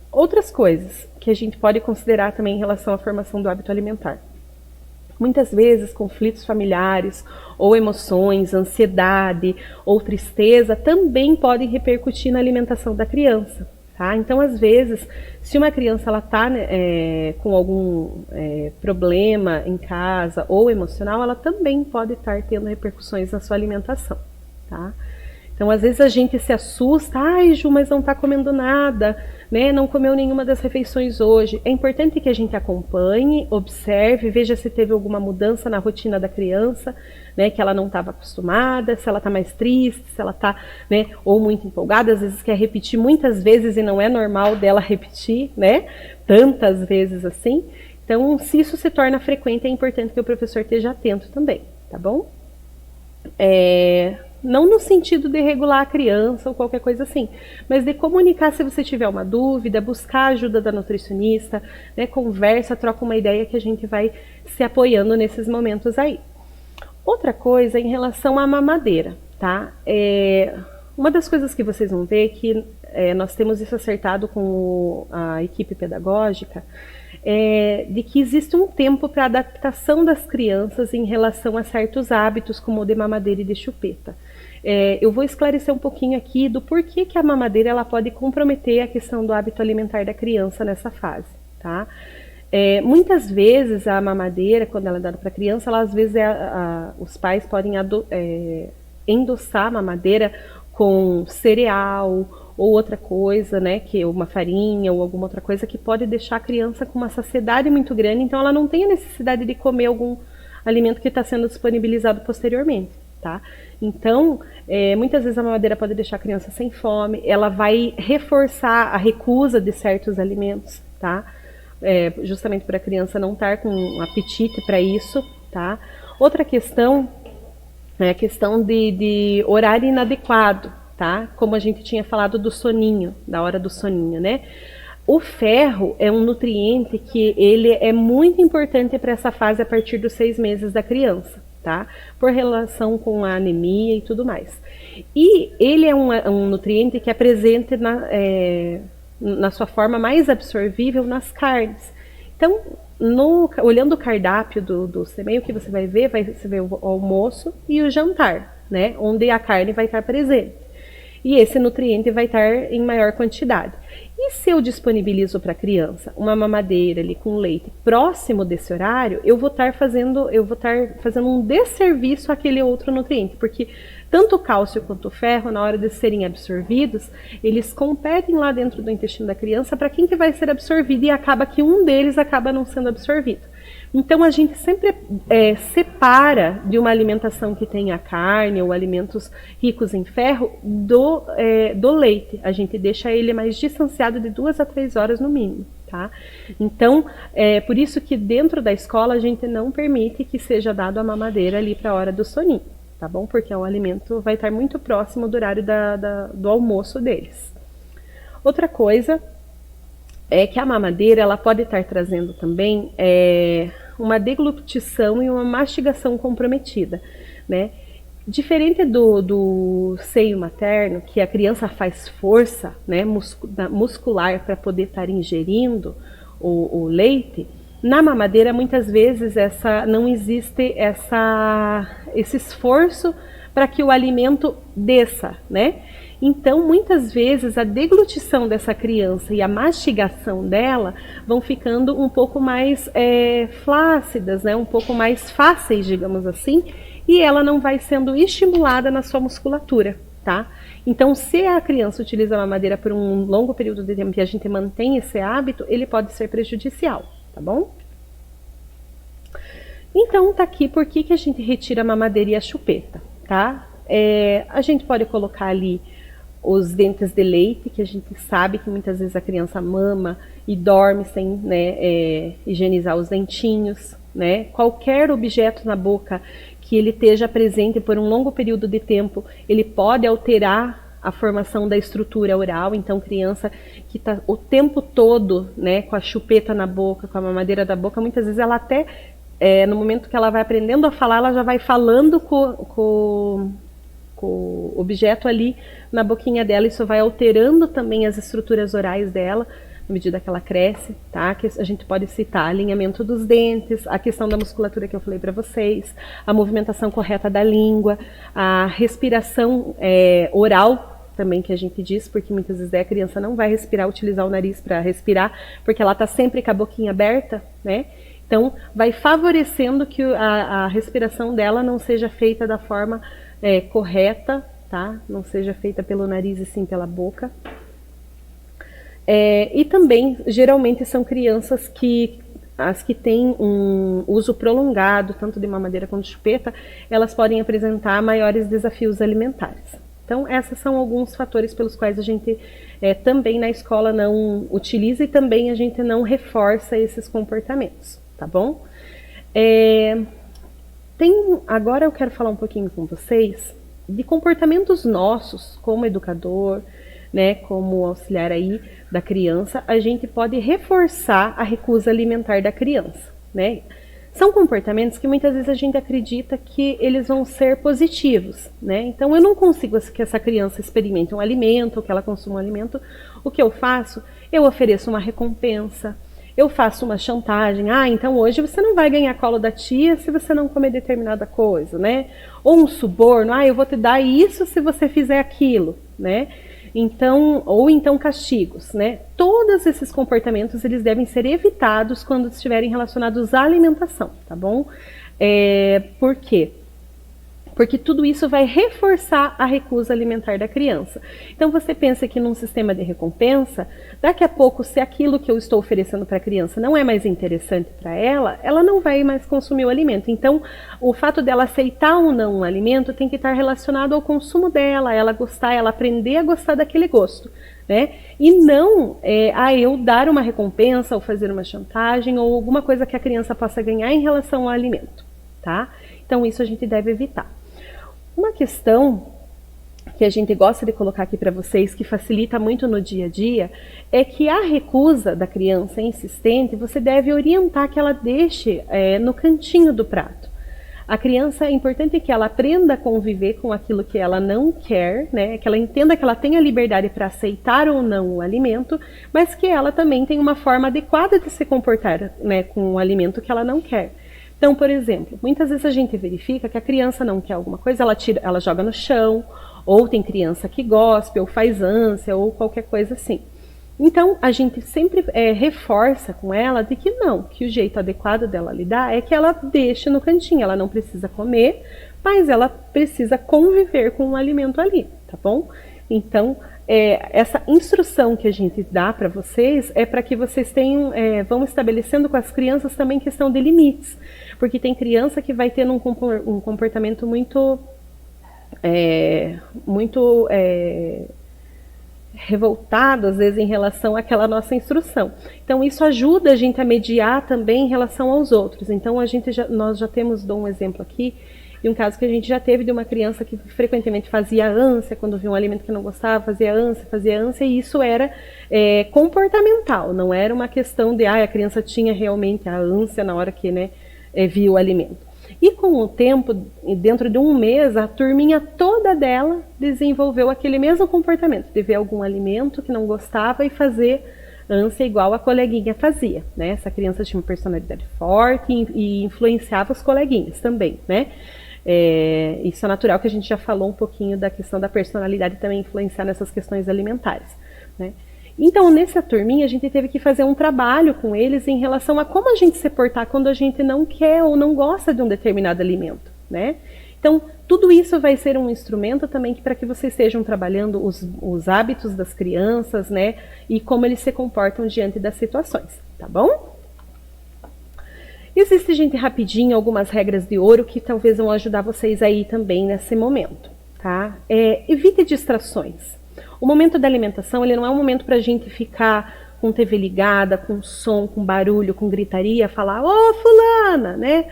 Speaker 1: Outras coisas que a gente pode considerar também em relação à formação do hábito alimentar. Muitas vezes, conflitos familiares, ou emoções, ansiedade ou tristeza também podem repercutir na alimentação da criança. Tá? Então, às vezes, se uma criança está com algum problema em casa ou emocional, ela também pode estar tendo repercussões na sua alimentação. Tá? Então, às vezes a gente se assusta, ai, Ju, mas não está comendo nada, né? Não comeu nenhuma das refeições hoje. É importante que a gente acompanhe, observe, veja se teve alguma mudança na rotina da criança, né? Que ela não estava acostumada, se ela está mais triste, se ela está, né? Ou muito empolgada, às vezes quer repetir muitas vezes e não é normal dela repetir, né? Tantas vezes assim. Então, se isso se torna frequente, é importante que o professor esteja atento também, tá bom? Não no sentido de regular a criança ou qualquer coisa assim, mas de comunicar se você tiver uma dúvida, buscar a ajuda da nutricionista, né, conversa, troca uma ideia que a gente vai se apoiando nesses momentos aí. Outra coisa em relação à mamadeira, tá? Uma das coisas que vocês vão ver que nós temos isso acertado com a equipe pedagógica, de que existe um tempo para adaptação das crianças em relação a certos hábitos, como o de mamadeira e de chupeta. Eu vou esclarecer um pouquinho aqui do porquê que a mamadeira ela pode comprometer a questão do hábito alimentar da criança nessa fase, tá? Muitas vezes a mamadeira, quando ela é dada para a criança, às vezes os pais podem endossar a mamadeira com cereal ou outra coisa, né, que uma farinha ou alguma outra coisa que pode deixar a criança com uma saciedade muito grande, então ela não tem a necessidade de comer algum alimento que está sendo disponibilizado posteriormente, tá? Então, muitas vezes a mamadeira pode deixar a criança sem fome, ela vai reforçar a recusa de certos alimentos, tá? Justamente para a criança não estar com um apetite para isso, tá? Outra questão é a questão de horário inadequado, tá? Como a gente tinha falado do soninho, da hora do soninho, né? O ferro é um nutriente que ele é muito importante para essa fase a partir dos 6 meses da criança, tá? Por relação com a anemia e tudo mais. E ele é um nutriente que é presente na sua forma mais absorvível nas carnes. Então, olhando o cardápio do CMEI, o que você vai ver o almoço e o jantar, né? Onde a carne vai estar presente. E esse nutriente vai estar em maior quantidade. E se eu disponibilizo para a criança uma mamadeira ali com leite próximo desse horário, eu vou estar fazendo um desserviço àquele outro nutriente, porque tanto o cálcio quanto o ferro, na hora de serem absorvidos, eles competem lá dentro do intestino da criança para quem que vai ser absorvido e acaba que um deles acaba não sendo absorvido. Então a gente sempre separa de uma alimentação que tenha carne ou alimentos ricos em ferro do leite. A gente deixa ele mais distanciado de 2 a 3 horas no mínimo, tá? Então, por isso que dentro da escola a gente não permite que seja dado a mamadeira ali para a hora do soninho, tá bom? Porque o alimento vai estar muito próximo do horário do almoço deles. Outra coisa é que a mamadeira ela pode estar trazendo também uma deglutição e uma mastigação comprometida, né? Diferente do seio materno, que a criança faz força, né, muscular para poder estar ingerindo o leite, na mamadeira muitas vezes não existe esse esforço para que o alimento desça, né? Então, muitas vezes, a deglutição dessa criança e a mastigação dela vão ficando um pouco mais flácidas, né? Um pouco mais fáceis, digamos assim, e ela não vai sendo estimulada na sua musculatura, tá? Então, se a criança utiliza a mamadeira por um longo período de tempo e a gente mantém esse hábito, ele pode ser prejudicial, tá bom? Então, tá aqui por que a gente retira a mamadeira e a chupeta, tá? A gente pode colocar ali os dentes de leite, que a gente sabe que muitas vezes a criança mama e dorme sem, né, higienizar os dentinhos, né? Qualquer objeto na boca que ele esteja presente por um longo período de tempo, ele pode alterar a formação da estrutura oral. Então, criança que está o tempo todo, né, com a chupeta na boca, com a mamadeira da boca, muitas vezes ela até, no momento que ela vai aprendendo a falar, ela já vai falando com o objeto ali na boquinha dela. Isso vai alterando também as estruturas orais dela à medida que ela cresce, tá? Que a gente pode citar alinhamento dos dentes, a questão da musculatura que eu falei para vocês, a movimentação correta da língua, a respiração oral, também que a gente diz, porque muitas vezes a criança não vai respirar, utilizar o nariz para respirar, porque ela está sempre com a boquinha aberta, né? Então, vai favorecendo que a respiração dela não seja feita da forma correta, tá? Não seja feita pelo nariz e sim pela boca. E também, geralmente, são crianças as que têm um uso prolongado, tanto de mamadeira quanto de chupeta, elas podem apresentar maiores desafios alimentares. Então, esses são alguns fatores pelos quais a gente também na escola não utiliza e também a gente não reforça esses comportamentos, tá bom? Agora eu quero falar um pouquinho com vocês de comportamentos nossos, como educador, né, como auxiliar aí da criança, a gente pode reforçar a recusa alimentar da criança, né? São comportamentos que muitas vezes a gente acredita que eles vão ser positivos, né? Então eu não consigo que essa criança experimente um alimento, ou que ela consuma um alimento. O que eu faço? Eu ofereço uma recompensa, eu faço uma chantagem. Então hoje você não vai ganhar colo da tia se você não comer determinada coisa, né? Ou um suborno, eu vou te dar isso se você fizer aquilo, né? Então, ou então castigos, né? Todos esses comportamentos, eles devem ser evitados quando estiverem relacionados à alimentação, tá bom? Por quê? Porque tudo isso vai reforçar a recusa alimentar da criança. Então, você pensa que num sistema de recompensa, daqui a pouco, se aquilo que eu estou oferecendo para a criança não é mais interessante para ela não vai mais consumir o alimento. Então, o fato dela aceitar ou não um alimento tem que estar relacionado ao consumo dela, ela gostar, ela aprender a gostar daquele gosto, né? E não eu dar uma recompensa ou fazer uma chantagem ou alguma coisa que a criança possa ganhar em relação ao alimento, tá? Então, isso a gente deve evitar. Uma questão que a gente gosta de colocar aqui para vocês, que facilita muito no dia a dia, é que a recusa da criança insistente, você deve orientar que ela deixe no cantinho do prato. A criança, é importante que ela aprenda a conviver com aquilo que ela não quer, né? Que ela entenda que ela tem a liberdade para aceitar ou não o alimento, mas que ela também tem uma forma adequada de se comportar, né, com o alimento que ela não quer. Então, por exemplo, muitas vezes a gente verifica que a criança não quer alguma coisa, ela joga no chão, ou tem criança que gospe, ou faz ânsia, ou qualquer coisa assim. Então, a gente sempre reforça com ela de que não, que o jeito adequado dela lidar é que ela deixe no cantinho, ela não precisa comer, mas ela precisa conviver com o alimento ali, tá bom? Então, essa instrução que a gente dá para vocês é para que vocês vão estabelecendo com as crianças também questão de limites, porque tem criança que vai ter um comportamento muito revoltado, às vezes, em relação àquela nossa instrução. Então, isso ajuda a gente a mediar também em relação aos outros. Então, nós já temos, dou um exemplo aqui, de um caso que a gente já teve de uma criança que frequentemente fazia ânsia, quando via um alimento que não gostava, fazia ânsia, e isso era comportamental, não era uma questão de a criança tinha realmente a ânsia na hora que via o alimento. E com o tempo, dentro de um mês, a turminha toda dela desenvolveu aquele mesmo comportamento, de ver algum alimento que não gostava e fazer ânsia igual a coleguinha fazia, né? Essa criança tinha uma personalidade forte e influenciava os coleguinhas também, né? Isso é natural, que a gente já falou um pouquinho da questão da personalidade também influenciar nessas questões alimentares, né? Então, nessa turminha, a gente teve que fazer um trabalho com eles em relação a como a gente se portar quando a gente não quer ou não gosta de um determinado alimento, né? Então, tudo isso vai ser um instrumento também para que vocês estejam trabalhando os hábitos das crianças, né? E como eles se comportam diante das situações, tá bom? Existe, gente, rapidinho, algumas regras de ouro que talvez vão ajudar vocês aí também nesse momento, tá? Evite distrações. O momento da alimentação, ele não é um momento para a gente ficar com TV ligada, com som, com barulho, com gritaria, falar, ô fulana, né?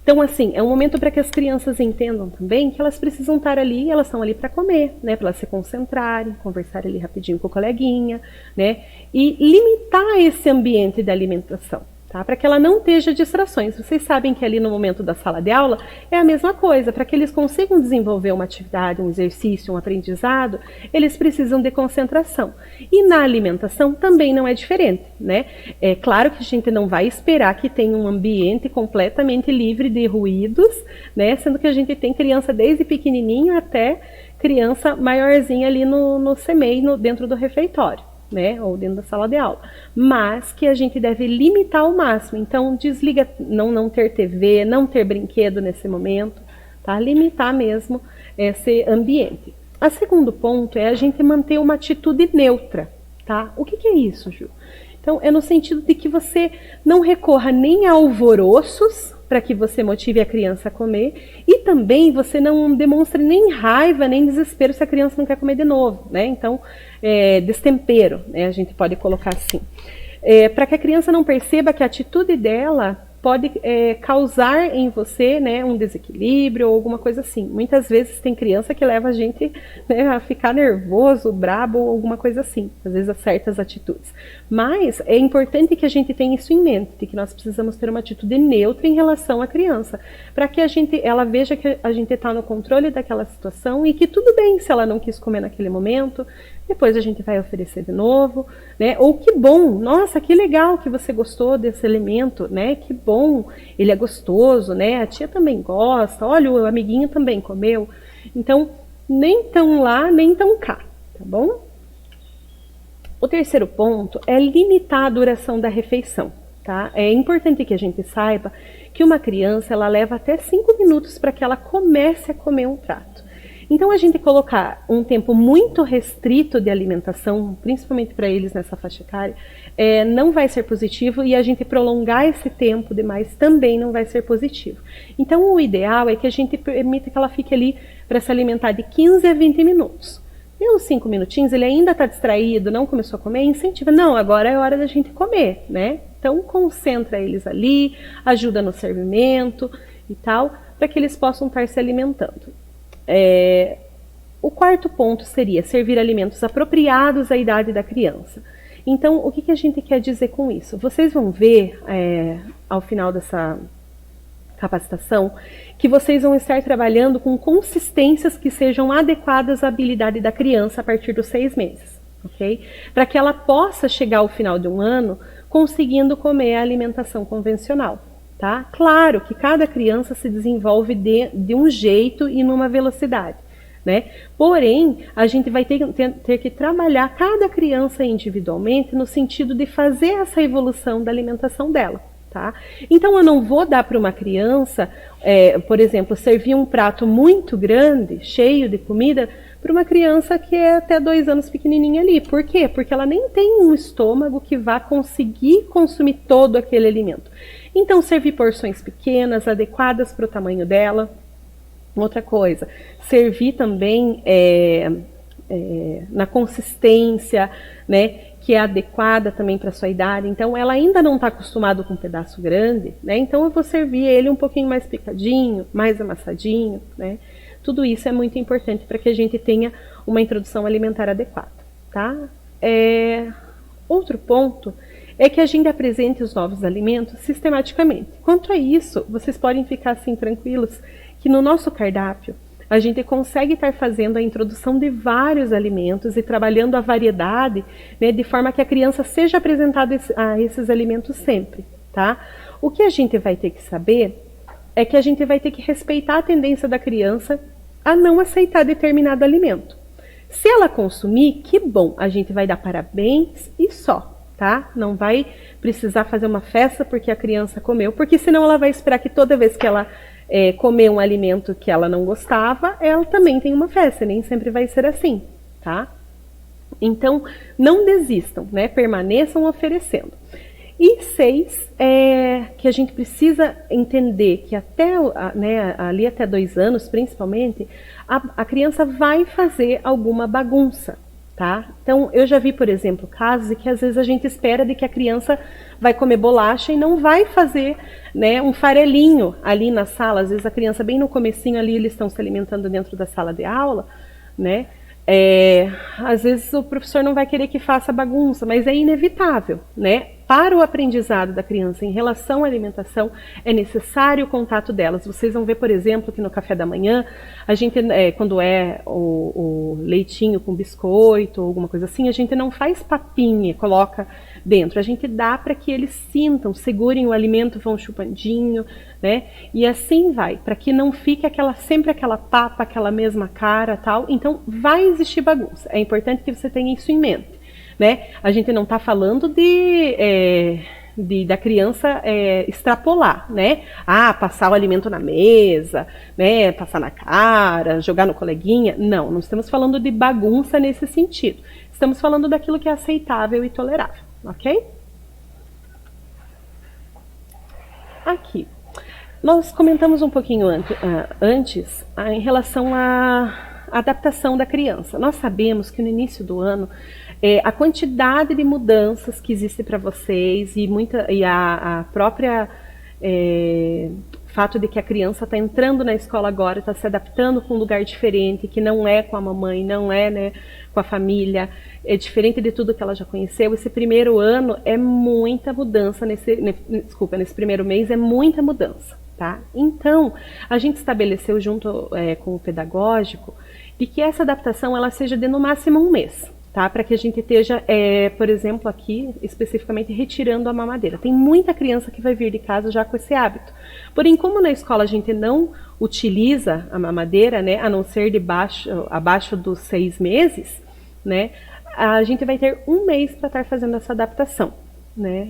Speaker 1: Então, assim, é um momento para que as crianças entendam também que elas precisam estar ali, elas estão ali para comer, né? Para elas se concentrarem, conversar ali rapidinho com o coleguinha, né? E limitar esse ambiente da alimentação, tá? Para que ela não esteja distrações. Vocês sabem que ali no momento da sala de aula é a mesma coisa. Para que eles consigam desenvolver uma atividade, um exercício, um aprendizado, eles precisam de concentração. E na alimentação também não é diferente, né? É claro que a gente não vai esperar que tenha um ambiente completamente livre de ruídos, né? Sendo que a gente tem criança desde pequenininho até criança maiorzinha ali no CMEI, dentro do refeitório, né, ou dentro da sala de aula, mas que a gente deve limitar ao máximo. Então, desliga, não ter TV, não ter brinquedo nesse momento, tá? Limitar mesmo esse ambiente. O segundo ponto é a gente manter uma atitude neutra, tá? O que é isso, Ju? Então, é no sentido de que você não recorra nem a alvoroços para que você motive a criança a comer, e também você não demonstre nem raiva, nem desespero se a criança não quer comer de novo, né? Então, destempero, né? A gente pode colocar assim. Para que a criança não perceba que a atitude dela pode causar em você, né, um desequilíbrio ou alguma coisa assim. Muitas vezes tem criança que leva a gente, né, a ficar nervoso, brabo ou alguma coisa assim, às vezes a certas atitudes. Mas é importante que a gente tenha isso em mente, de que nós precisamos ter uma atitude neutra em relação à criança, para que ela veja que a gente está no controle daquela situação e que tudo bem se ela não quis comer naquele momento, depois a gente vai oferecer de novo, né? Ou que bom, nossa, que legal que você gostou desse alimento, né? Que bom, ele é gostoso, né? A tia também gosta, olha, o amiguinho também comeu. Então, nem tão lá, nem tão cá, tá bom? O terceiro ponto é limitar a duração da refeição, tá? É importante que a gente saiba que uma criança, ela leva até 5 minutos para que ela comece a comer um prato. Então, a gente colocar um tempo muito restrito de alimentação, principalmente para eles nessa faixa etária, não vai ser positivo, e a gente prolongar esse tempo demais também não vai ser positivo. Então, o ideal é que a gente permita que ela fique ali para se alimentar de 15 a 20 minutos. E uns 5 minutinhos, ele ainda está distraído, não começou a comer, incentiva. Não, agora é hora da gente comer, né? Então, concentra eles ali, ajuda no servimento e tal, para que eles possam estar se alimentando. O quarto ponto seria servir alimentos apropriados à idade da criança. Então, o que a gente quer dizer com isso? Vocês vão ver, ao final dessa capacitação, que vocês vão estar trabalhando com consistências que sejam adequadas à habilidade da criança a partir dos 6 meses, ok? Para que ela possa chegar ao final de um ano conseguindo comer a alimentação convencional. Tá? Claro que cada criança se desenvolve de um jeito e numa velocidade, né? Porém, a gente vai ter que trabalhar cada criança individualmente no sentido de fazer essa evolução da alimentação dela. Tá? Então, eu não vou dar para uma criança, por exemplo, servir um prato muito grande, cheio de comida, para uma criança que é até 2 anos pequenininha ali. Por quê? Porque ela nem tem um estômago que vá conseguir consumir todo aquele alimento. Então, servir porções pequenas, adequadas para o tamanho dela. Outra coisa, servir também na consistência, né, que é adequada também para a sua idade. Então, ela ainda não está acostumada com um pedaço grande, né? Então, eu vou servir ele um pouquinho mais picadinho, mais amassadinho, né? Tudo isso é muito importante para que a gente tenha uma introdução alimentar adequada, tá? Outro ponto é que a gente apresente os novos alimentos sistematicamente. Quanto a isso, vocês podem ficar assim tranquilos que no nosso cardápio a gente consegue estar fazendo a introdução de vários alimentos e trabalhando a variedade, né, de forma que a criança seja apresentada a esses alimentos sempre, tá? O que a gente vai ter que saber é que a gente vai ter que respeitar a tendência da criança a não aceitar determinado alimento. Se ela consumir, que bom, a gente vai dar parabéns e só, tá? Não vai precisar fazer uma festa porque a criança comeu, porque senão ela vai esperar que toda vez que ela comer um alimento que ela não gostava, ela também tem uma festa, nem sempre vai ser assim, tá? Então, não desistam, né? Permaneçam oferecendo. E 6, que a gente precisa entender que ali até 2 anos, principalmente, a criança vai fazer alguma bagunça, tá? Então, eu já vi, por exemplo, casos em que às vezes a gente espera de que a criança vai comer bolacha e não vai fazer, né, um farelinho ali na sala. Às vezes a criança bem no comecinho ali, eles estão se alimentando dentro da sala de aula, né? Às vezes o professor não vai querer que faça bagunça, mas é inevitável, né? Para o aprendizado da criança em relação à alimentação, é necessário o contato delas. Vocês vão ver, por exemplo, que no café da manhã, a gente, quando o leitinho com biscoito ou alguma coisa assim, a gente não faz papinha, coloca, dentro. A gente dá para que eles sintam, segurem o alimento, vão chupandinho, né? E assim vai, para que não fique sempre aquela papa, aquela mesma cara, tal. Então vai existir bagunça. É importante que você tenha isso em mente, né? A gente não está falando da criança extrapolar, né? Passar o alimento na mesa, né? Passar na cara, jogar no coleguinha. Não estamos falando de bagunça nesse sentido. Estamos falando daquilo que é aceitável e tolerável, ok? Aqui, nós comentamos um pouquinho antes em relação à adaptação da criança. Nós sabemos que no início do ano a quantidade de mudanças que existe para vocês e a própria fato de que a criança está entrando na escola agora, está se adaptando com um lugar diferente, que não é com a mamãe, não é, né, com a família, é diferente de tudo que ela já conheceu. Esse primeiro ano é muita mudança, nesse primeiro mês é muita mudança, tá? Então, a gente estabeleceu junto com o pedagógico de que essa adaptação ela seja de no máximo um mês. Tá? Para que a gente esteja, por exemplo, aqui, especificamente, retirando a mamadeira. Tem muita criança que vai vir de casa já com esse hábito. Porém, como na escola a gente não utiliza a mamadeira, né, a não ser abaixo dos 6 meses, né, a gente vai ter um mês para estar fazendo essa adaptação. Né?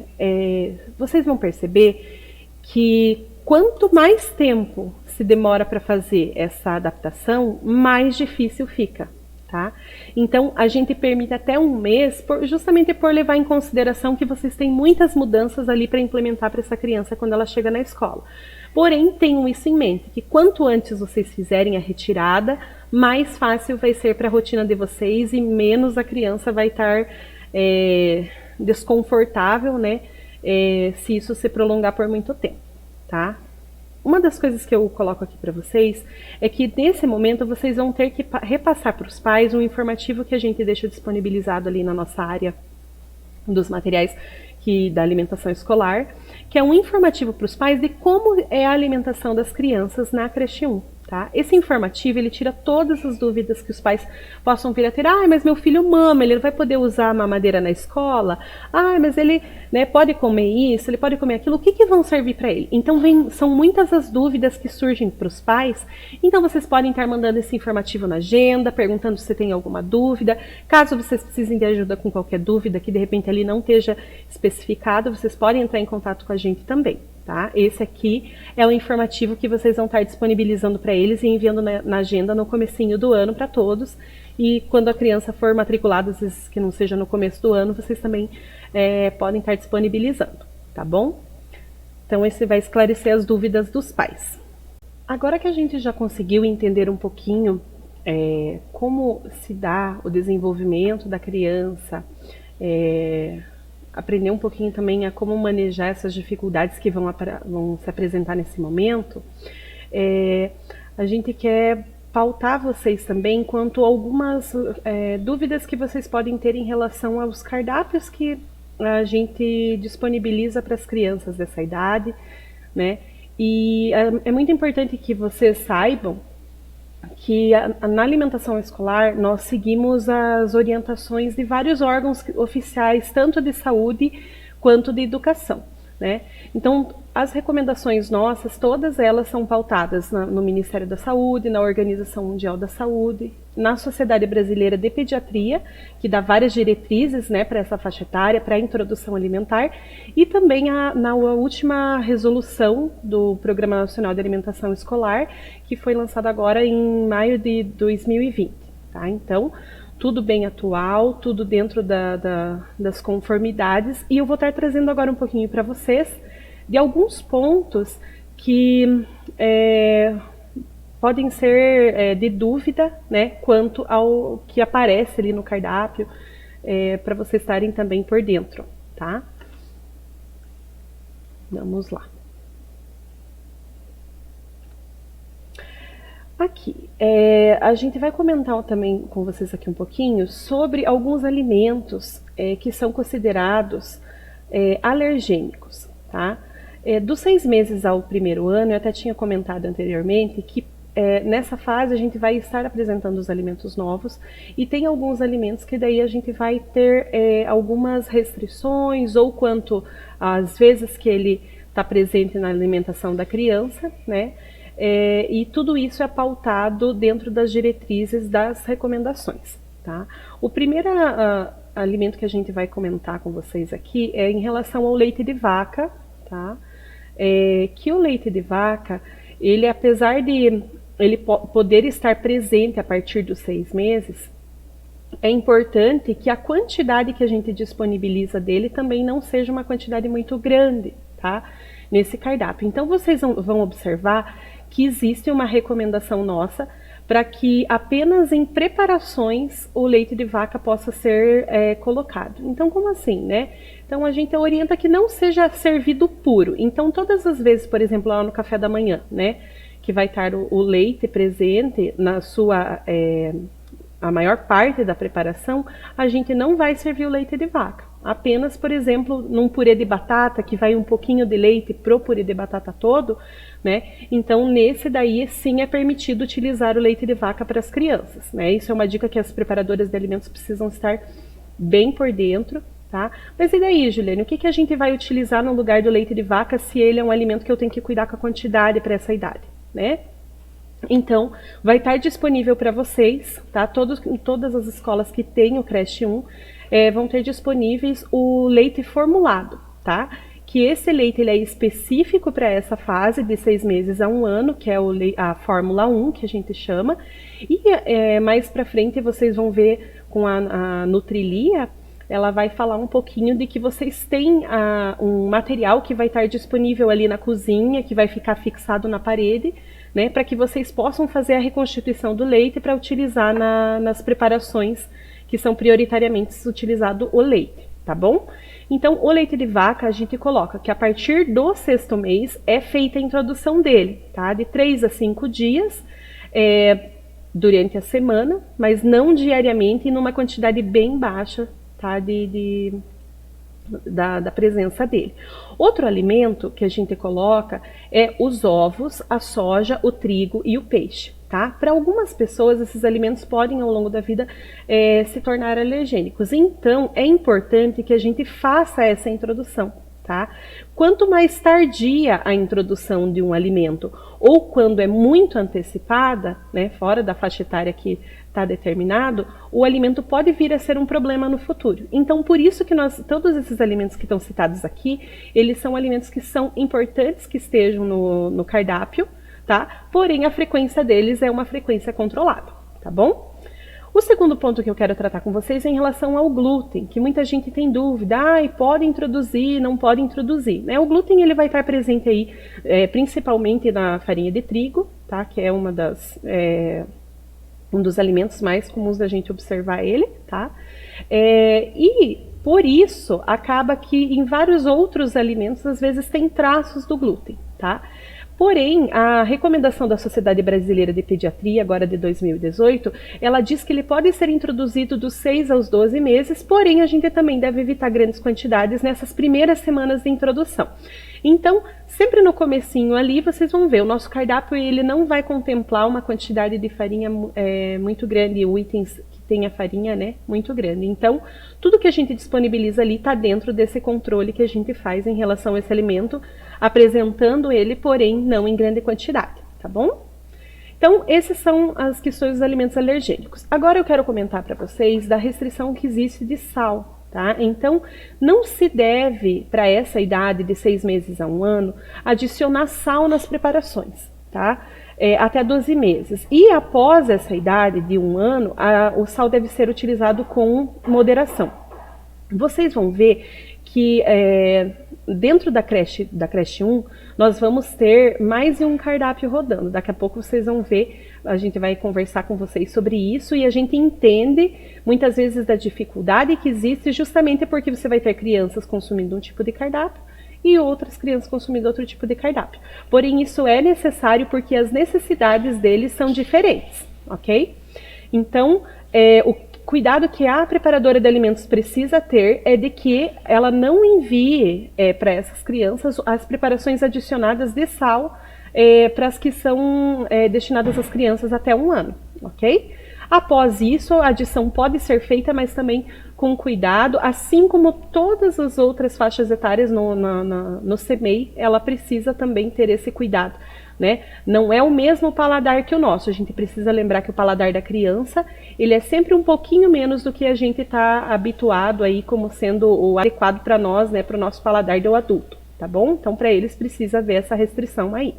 Speaker 1: Vocês vão perceber que quanto mais tempo se demora para fazer essa adaptação, mais difícil fica. Tá? Então, a gente permite até um mês, justamente por levar em consideração que vocês têm muitas mudanças ali para implementar para essa criança quando ela chega na escola. Porém, tenham isso em mente, que quanto antes vocês fizerem a retirada, mais fácil vai ser para a rotina de vocês e menos a criança vai estar desconfortável, né, se isso se prolongar por muito tempo, tá? Uma das coisas que eu coloco aqui para vocês é que nesse momento vocês vão ter que repassar para os pais um informativo que a gente deixa disponibilizado ali na nossa área dos materiais da alimentação escolar, que é um informativo para os pais de como é a alimentação das crianças na creche 1. Tá? Esse informativo ele tira todas as dúvidas que os pais possam vir a ter. Mas meu filho mama, ele vai poder usar a mamadeira na escola? Mas ele, né, pode comer isso, ele pode comer aquilo. O que vão servir para ele? Então são muitas as dúvidas que surgem para os pais. Então vocês podem estar mandando esse informativo na agenda, perguntando se tem alguma dúvida. Caso vocês precisem de ajuda com qualquer dúvida que de repente ali não esteja especificado, vocês podem entrar em contato com a gente também. Tá? Esse aqui é o informativo que vocês vão estar disponibilizando para eles e enviando na agenda no comecinho do ano para todos. E quando a criança for matriculada, às vezes que não seja no começo do ano, vocês também podem estar disponibilizando, tá bom? Então esse vai esclarecer as dúvidas dos pais. Agora que a gente já conseguiu entender um pouquinho como se dá o desenvolvimento da criança, aprender um pouquinho também a como manejar essas dificuldades que vão se apresentar nesse momento, a gente quer pautar vocês também quanto a algumas dúvidas que vocês podem ter em relação aos cardápios que a gente disponibiliza para as crianças dessa idade, né? E é muito importante que vocês saibam que na alimentação escolar nós seguimos as orientações de vários órgãos oficiais, tanto de saúde quanto de educação, né? Então, as recomendações nossas, todas elas são pautadas no Ministério da Saúde, na Organização Mundial da Saúde, na Sociedade Brasileira de Pediatria, que dá várias diretrizes, né, para essa faixa etária, para a introdução alimentar, e também na última resolução do Programa Nacional de Alimentação Escolar, que foi lançada agora em maio de 2020. Tá? Então, tudo bem atual, tudo dentro das conformidades, e eu vou estar trazendo agora um pouquinho para vocês de alguns pontos que podem ser de dúvida, né, quanto ao que aparece ali no cardápio, para vocês estarem também por dentro, tá? Vamos lá. Aqui, a gente vai comentar também com vocês aqui um pouquinho sobre alguns alimentos que são considerados alergênicos, tá? Dos 6 meses ao primeiro ano, eu até tinha comentado anteriormente que nessa fase a gente vai estar apresentando os alimentos novos e tem alguns alimentos que daí a gente vai ter algumas restrições ou quanto às vezes que ele está presente na alimentação da criança, né? E tudo isso é pautado dentro das diretrizes das recomendações, tá? O primeiro alimento que a gente vai comentar com vocês aqui é em relação ao leite de vaca, tá? Que o leite de vaca, ele apesar de ele poder estar presente a partir dos 6 meses, é importante que a quantidade que a gente disponibiliza dele também não seja uma quantidade muito grande, tá? Nesse cardápio. Então vocês vão observar que existe uma recomendação nossa para que apenas em preparações o leite de vaca possa ser colocado. Então, como assim, né? Então, a gente orienta que não seja servido puro. Então, todas as vezes, por exemplo, lá no café da manhã, né? Que vai estar o leite presente na sua... a maior parte da preparação, a gente não vai servir o leite de vaca. Apenas, por exemplo, num purê de batata, que vai um pouquinho de leite pro purê de batata todo, né? Então, nesse daí, sim, é permitido utilizar o leite de vaca para as crianças, né? Isso é uma dica que as preparadoras de alimentos precisam estar bem por dentro, tá? Mas e daí, Juliane, o que a gente vai utilizar no lugar do leite de vaca se ele é um alimento que eu tenho que cuidar com a quantidade para essa idade, né? Então, vai estar disponível para vocês, tá? Todas as escolas que têm o Creche 1 vão ter disponíveis o leite formulado, tá? Que esse leite ele é específico para essa fase de 6 meses a 1 ano, que é a Fórmula 1, que a gente chama. E mais para frente vocês vão ver com a Nutrilia, ela vai falar um pouquinho de que vocês têm um material que vai estar disponível ali na cozinha, que vai ficar fixado na parede, né, para que vocês possam fazer a reconstituição do leite para utilizar nas preparações que são prioritariamente utilizado o leite, tá bom? Então, o leite de vaca a gente coloca que a partir do 6º mês é feita a introdução dele, tá? De 3 a 5 dias durante a semana, mas não diariamente e numa quantidade bem baixa, tá? Da presença dele. Outro alimento que a gente coloca é os ovos, a soja, o trigo e o peixe, tá? Para algumas pessoas, esses alimentos podem, ao longo da vida, se tornar alergênicos. Então, é importante que a gente faça essa introdução, tá? Quanto mais tardia a introdução de um alimento, ou quando é muito antecipada, né, fora da faixa etária que está determinado, o alimento pode vir a ser um problema no futuro. Então, por isso que todos esses alimentos que estão citados aqui, eles são alimentos que são importantes que estejam no cardápio, tá? Porém, a frequência deles é uma frequência controlada, tá bom? O segundo ponto que eu quero tratar com vocês é em relação ao glúten, que muita gente tem dúvida, pode introduzir, não pode introduzir, né? O glúten ele vai estar presente aí, principalmente na farinha de trigo, tá? Que é um dos alimentos mais comuns da gente observar ele, tá? E por isso acaba que em vários outros alimentos às vezes tem traços do glúten, tá? Porém, a recomendação da Sociedade Brasileira de Pediatria, agora de 2018, ela diz que ele pode ser introduzido dos 6 aos 12 meses, porém a gente também deve evitar grandes quantidades nessas primeiras semanas de introdução. Então, sempre no comecinho ali, vocês vão ver, o nosso cardápio ele não vai contemplar uma quantidade de farinha muito grande, itens que tenha farinha, né, muito grande. Então, tudo que a gente disponibiliza ali está dentro desse controle que a gente faz em relação a esse alimento, apresentando ele, porém, não em grande quantidade, tá bom? Então, esses são as questões dos alimentos alergênicos. Agora eu quero comentar para vocês da restrição que existe de sal. Tá? Então, não se deve, para essa idade de 6 meses a 1 ano, adicionar sal nas preparações, tá? Até 12 meses. E após essa idade de 1 ano, o sal deve ser utilizado com moderação. Vocês vão ver que dentro da creche 1, nós vamos ter mais de um cardápio rodando. Daqui a pouco vocês vão ver, a gente vai conversar com vocês sobre isso e a gente entende muitas vezes da dificuldade que existe justamente porque você vai ter crianças consumindo um tipo de cardápio e outras crianças consumindo outro tipo de cardápio. Porém, isso é necessário porque as necessidades deles são diferentes, ok? Então, o cuidado que a preparadora de alimentos precisa ter é de que ela não envie para essas crianças as preparações adicionadas de sal para as que são destinadas às crianças até 1 ano, ok? Após isso, a adição pode ser feita, mas também com cuidado, assim como todas as outras faixas etárias no CMEI, ela precisa também ter esse cuidado, né? Não é o mesmo paladar que o nosso, a gente precisa lembrar que o paladar da criança, ele é sempre um pouquinho menos do que a gente está habituado aí como sendo o adequado para nós, né, para o nosso paladar do adulto, tá bom? Então, para eles precisa haver essa restrição aí,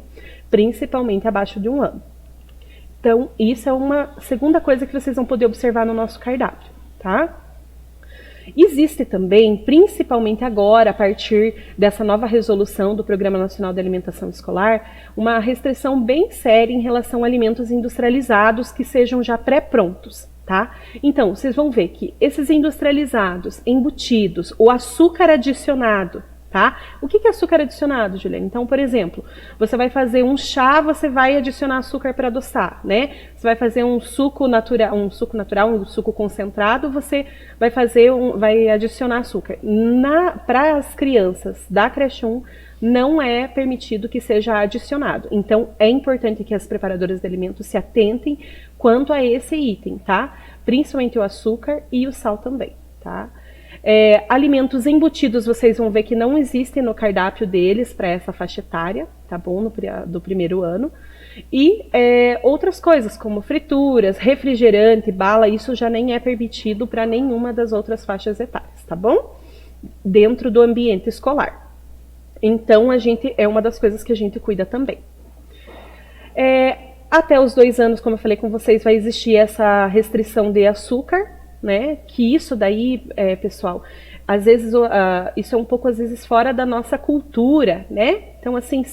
Speaker 1: principalmente abaixo de 1 ano. Então, isso é uma segunda coisa que vocês vão poder observar no nosso cardápio, tá? Existe também, principalmente agora, a partir dessa nova resolução do Programa Nacional de Alimentação Escolar, uma restrição bem séria em relação a alimentos industrializados que sejam já pré-prontos, tá? Então, vocês vão ver que esses industrializados, embutidos, o açúcar adicionado, tá? O que é açúcar adicionado, Juliana? Então, por exemplo, você vai fazer um chá, você vai adicionar açúcar para adoçar, né? Você vai fazer um suco natural, um suco concentrado, você vai adicionar açúcar. Para as crianças da creche 1, não é permitido que seja adicionado. Então, é importante que as preparadoras de alimentos se atentem quanto a esse item, tá? Principalmente o açúcar e o sal também, tá? Alimentos embutidos, vocês vão ver que não existem no cardápio deles para essa faixa etária, tá bom? Do 1º ano. E outras coisas, como frituras, refrigerante, bala, isso já nem é permitido para nenhuma das outras faixas etárias, tá bom? Dentro do ambiente escolar. Então, é uma das coisas que a gente cuida também. Até os 2 anos, como eu falei com vocês, vai existir essa restrição de açúcar, né? Que isso daí, pessoal, às vezes isso é um pouco, às vezes, fora da nossa cultura, né? Então, assim,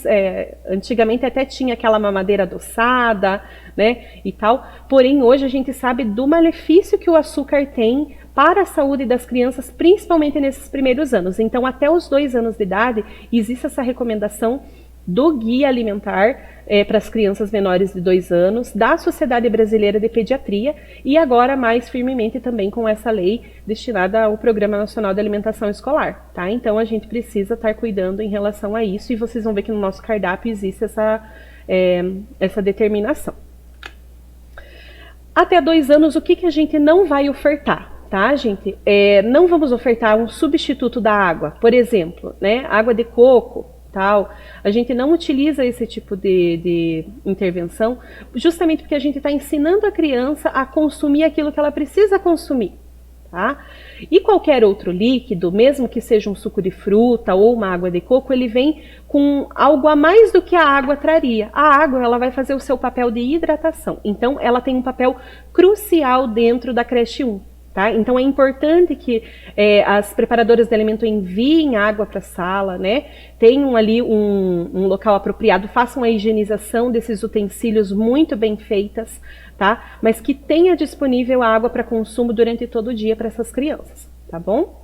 Speaker 1: antigamente até tinha aquela mamadeira adoçada, né? E tal. Porém, hoje a gente sabe do malefício que o açúcar tem para a saúde das crianças, principalmente nesses primeiros anos. Então, até os 2 anos de idade, existe essa recomendação do Guia Alimentar para as crianças menores de 2 anos, da Sociedade Brasileira de Pediatria e agora mais firmemente também com essa lei destinada ao Programa Nacional de Alimentação Escolar, tá? Então a gente precisa estar cuidando em relação a isso e vocês vão ver que no nosso cardápio existe essa determinação. Até 2 anos, o que a gente não vai ofertar? Tá, gente? Não vamos ofertar um substituto da água, por exemplo, né? Água de coco, tal. A gente não utiliza esse tipo de intervenção justamente porque a gente está ensinando a criança a consumir aquilo que ela precisa consumir, tá? E qualquer outro líquido, mesmo que seja um suco de fruta ou uma água de coco, ele vem com algo a mais do que a água traria. A água, ela vai fazer o seu papel de hidratação. Então, ela tem um papel crucial dentro da creche 1. Tá? Então é importante que as preparadoras de alimento enviem água para a sala, né? Tenham ali um local apropriado, façam a higienização desses utensílios muito bem feitas, tá? Mas que tenha disponível a água para consumo durante todo o dia para essas crianças, tá bom?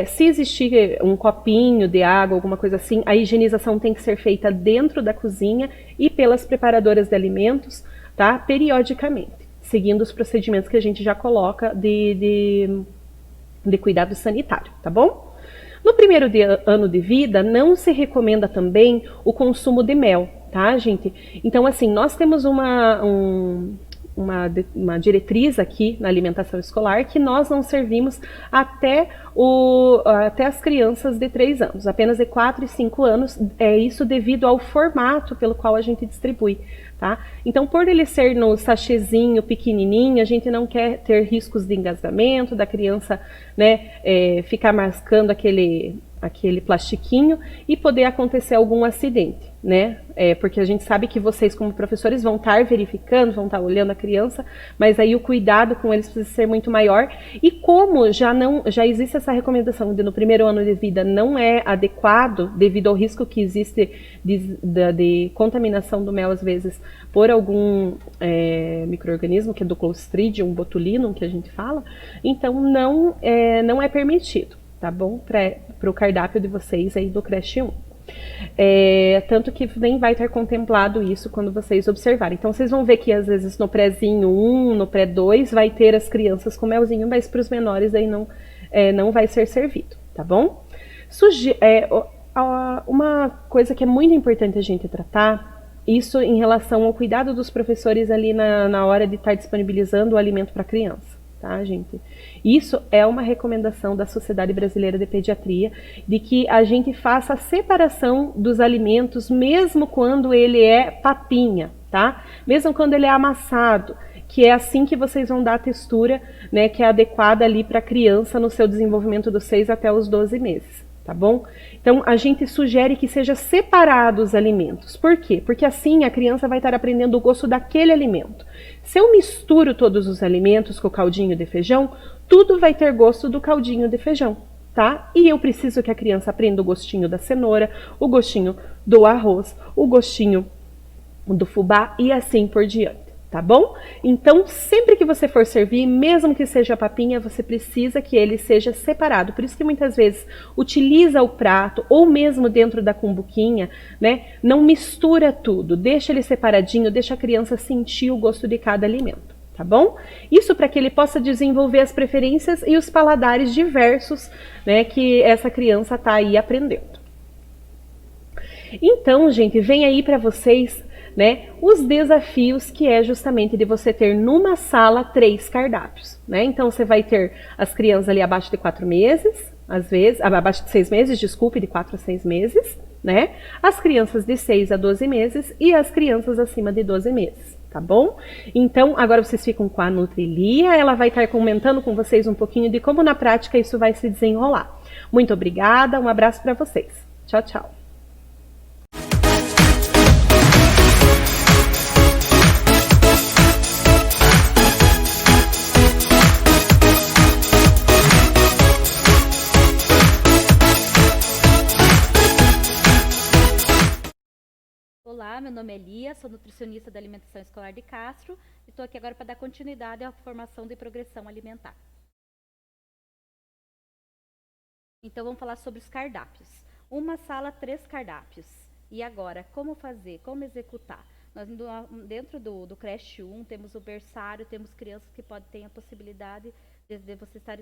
Speaker 1: Se existir um copinho de água, alguma coisa assim, a higienização tem que ser feita dentro da cozinha e pelas preparadoras de alimentos, tá? Periodicamente, seguindo os procedimentos que a gente já coloca de cuidado sanitário, tá bom? No 1º ano de vida, não se recomenda também o consumo de mel, tá, gente? Então, assim, nós temos uma diretriz aqui na alimentação escolar que nós não servimos até as crianças de 3 anos, apenas de 4 e 5 anos, isso devido ao formato pelo qual a gente distribui, tá? Então, por ele ser no sachêzinho pequenininho, a gente não quer ter riscos de engasgamento, da criança, né, ficar mascando aquele plastiquinho e poder acontecer algum acidente, né? Porque a gente sabe que vocês, como professores, vão estar verificando, vão estar olhando a criança, mas aí o cuidado com eles precisa ser muito maior. E como já existe essa recomendação de no 1º ano de vida não é adequado, devido ao risco que existe de contaminação do mel, às vezes, por algum micro-organismo, que é do Clostridium botulinum, que a gente fala, então não é permitido, tá bom? Para o cardápio de vocês aí do creche 1. Tanto que nem vai estar contemplado isso quando vocês observarem. Então vocês vão ver que às vezes no prézinho 1, no pré 2 vai ter as crianças com melzinho, mas para os menores aí não vai ser servido, tá bom? Uma coisa que é muito importante a gente tratar Isso em relação ao cuidado dos professores ali na hora de estar disponibilizando o alimento para a criança, tá, gente? Isso é uma recomendação da Sociedade Brasileira de Pediatria, de que a gente faça a separação dos alimentos, mesmo quando ele é papinha, tá? Mesmo quando ele é amassado, que é assim que vocês vão dar a textura, né, que é adequada ali para a criança no seu desenvolvimento dos 6 até os 12 meses, tá bom? Então, a gente sugere que seja separado os alimentos. Por quê? Porque assim a criança vai estar aprendendo o gosto daquele alimento. Se eu misturo todos os alimentos com o caldinho de feijão, tudo vai ter gosto do caldinho de feijão, tá? E eu preciso que a criança aprenda o gostinho da cenoura, o gostinho do arroz, o gostinho do fubá e assim por diante. Tá bom? Então, sempre que você for servir, mesmo que seja papinha, você precisa que ele seja separado. Por isso que muitas vezes utiliza o prato ou mesmo dentro da cumbuquinha, né? Não mistura tudo, deixa ele separadinho, deixa a criança sentir o gosto de cada alimento, tá bom? Isso para que ele possa desenvolver as preferências e os paladares diversos, né, que essa criança tá aí aprendendo. Então, gente, vem aí para vocês, né, os desafios que é justamente de você ter numa sala 3 cardápios, né? Então você vai ter as crianças ali abaixo de 4 meses, às vezes, abaixo de 6 meses, desculpe, de 4 a 6 meses, né? As crianças de 6 a 12 meses e as crianças acima de 12 meses, tá bom? Então, agora vocês ficam com a Nutrilia, ela vai estar comentando com vocês um pouquinho de como na prática isso vai se desenrolar. Muito obrigada, um abraço para vocês. Tchau, tchau.
Speaker 2: Olá, meu nome é Lia, sou nutricionista da Alimentação Escolar de Castro e estou aqui agora para dar continuidade à formação de progressão alimentar. Então vamos falar sobre os cardápios. Uma sala, 3 cardápios. E agora, como fazer, como executar? Nós dentro do creche 1 temos o berçário, temos crianças que ter a possibilidade de você estar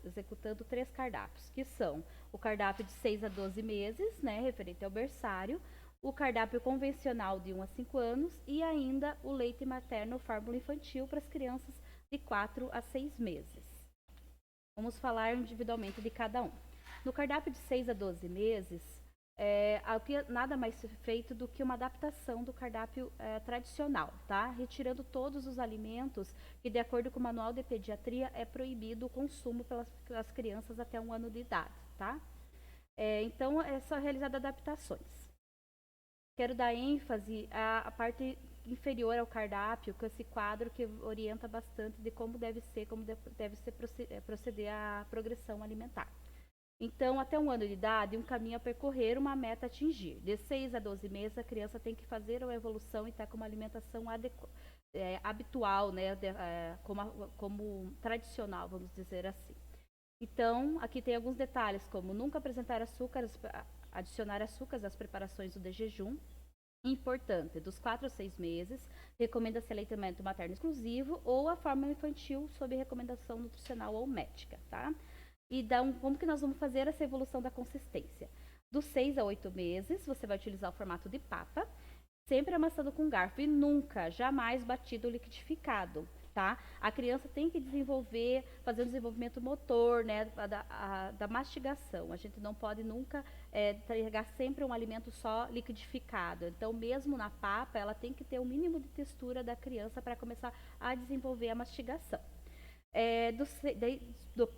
Speaker 2: executando 3 cardápios, que são o cardápio de 6 a 12 meses, né, referente ao berçário, o cardápio convencional de 1 a 5 anos e ainda o leite materno fórmula infantil para as crianças de 4 a 6 meses. Vamos falar individualmente de cada um. No cardápio de 6 a 12 meses, nada mais feito do que uma adaptação do cardápio tradicional, tá? Retirando todos os alimentos que, de acordo com o Manual de Pediatria, é proibido o consumo pelas crianças até 1 ano de idade, tá? Então, é só realizar adaptações. Quero dar ênfase à parte inferior ao cardápio, com esse quadro que orienta bastante de como deve proceder a progressão alimentar. Então, até 1 ano de idade, um caminho a percorrer, uma meta a atingir. De 6 a 12 meses, a criança tem que fazer uma evolução e estar com uma alimentação habitual, né, como tradicional, vamos dizer assim. Então, aqui tem alguns detalhes, como nunca adicionar açúcares às preparações de jejum. Importante, dos 4 a 6 meses, recomenda-se aleitamento materno exclusivo ou a fórmula infantil sob recomendação nutricional ou médica, tá? E como que nós vamos fazer essa evolução da consistência? Dos 6 a 8 meses, você vai utilizar o formato de papa, sempre amassando com garfo e nunca, jamais batido ou liquidificado, tá? A criança tem que fazer um desenvolvimento motor, né, da mastigação. A gente não pode nunca entregar sempre um alimento só liquidificado. Então, mesmo na papa, ela tem que ter o mínimo de textura da criança para começar a desenvolver a mastigação.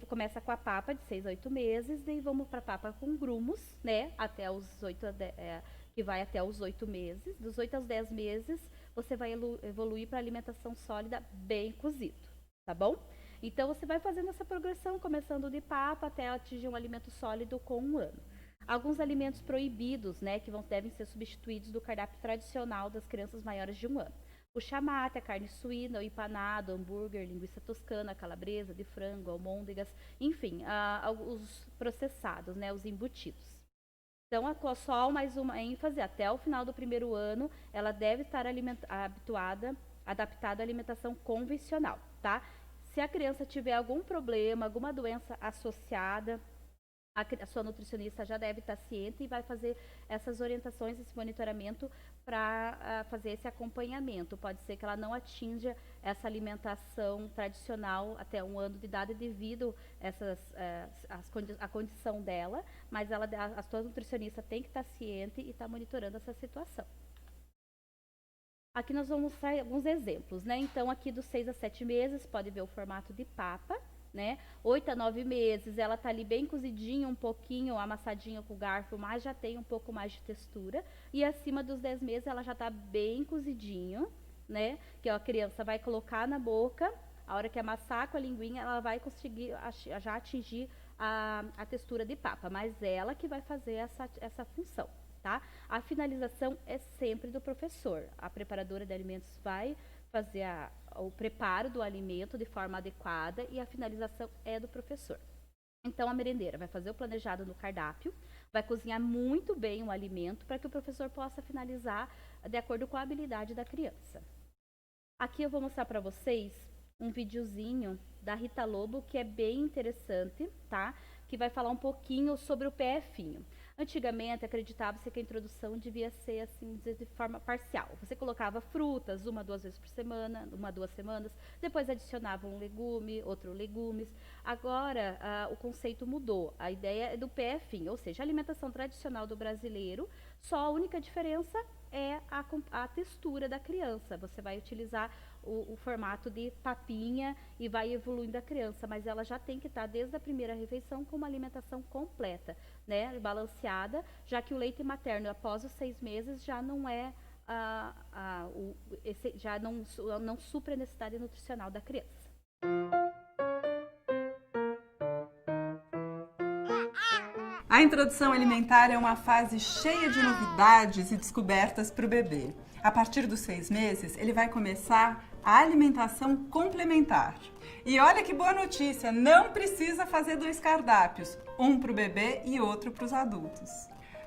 Speaker 2: Começa com a papa de 6 a 8 meses, daí vamos para a papa com grumos, né, até os 8 a 10, que vai até os 8 meses. Dos 8 aos 10 meses, você vai evoluir para alimentação sólida bem cozido, tá bom? Então, você vai fazendo essa progressão, começando de papa até atingir um alimento sólido com 1 ano. Alguns alimentos proibidos, né, que devem ser substituídos do cardápio tradicional das crianças maiores de 1 ano. O chamate, a carne suína, o empanado, hambúrguer, linguiça toscana, calabresa de frango, almôndegas, enfim, os processados, né, os embutidos. Então, só mais uma ênfase, até o final do 1º ano, ela deve estar adaptada à alimentação convencional, tá? Se a criança tiver algum problema, alguma doença associada A sua nutricionista já deve estar ciente e vai fazer essas orientações, esse monitoramento para fazer esse acompanhamento. Pode ser que ela não atinja essa alimentação tradicional até 1 ano de idade devido a condição dela, mas a sua nutricionista tem que estar ciente e estar monitorando essa situação. Aqui nós vamos mostrar alguns exemplos, né? Então, aqui dos 6 a 7 meses, pode ver o formato de papa, né? 8 a 9 meses, ela tá ali bem cozidinha, um pouquinho amassadinha com o garfo, mas já tem um pouco mais de textura. E acima dos 10 meses, ela já tá bem cozidinho, né? Que a criança vai colocar na boca, a hora que amassar com a linguinha, ela vai conseguir já atingir a textura de papa, mas ela que vai fazer essa função. Tá? A finalização é sempre do professor. A preparadora de alimentos vai fazer o preparo do alimento de forma adequada e a finalização é do professor. Então, a merendeira vai fazer o planejado no cardápio, vai cozinhar muito bem o alimento para que o professor possa finalizar de acordo com a habilidade da criança. Aqui eu vou mostrar para vocês um videozinho da Rita Lobo que é bem interessante, tá? Que vai falar um pouquinho sobre o PFinho. Antigamente, acreditava-se que a introdução devia ser assim, de forma parcial. Você colocava frutas 1 a 2 vezes por semana, 1 a 2 semanas, depois adicionava um legume, outro legumes. Agora, o conceito mudou. A ideia é do PFinho, ou seja, a alimentação tradicional do brasileiro, só a única diferença é a textura da criança. Você vai utilizar o formato de papinha e vai evoluindo a criança, mas ela já tem que estar desde a primeira refeição com uma alimentação completa, né, balanceada, já que o leite materno após os 6 meses já não é já não supre a necessidade nutricional da criança.
Speaker 3: A introdução alimentar é uma fase cheia de novidades e descobertas para o bebê. A partir dos 6 meses, ele vai começar a alimentação complementar. E olha que boa notícia, não precisa fazer 2 cardápios, um para o bebê e outro para os adultos.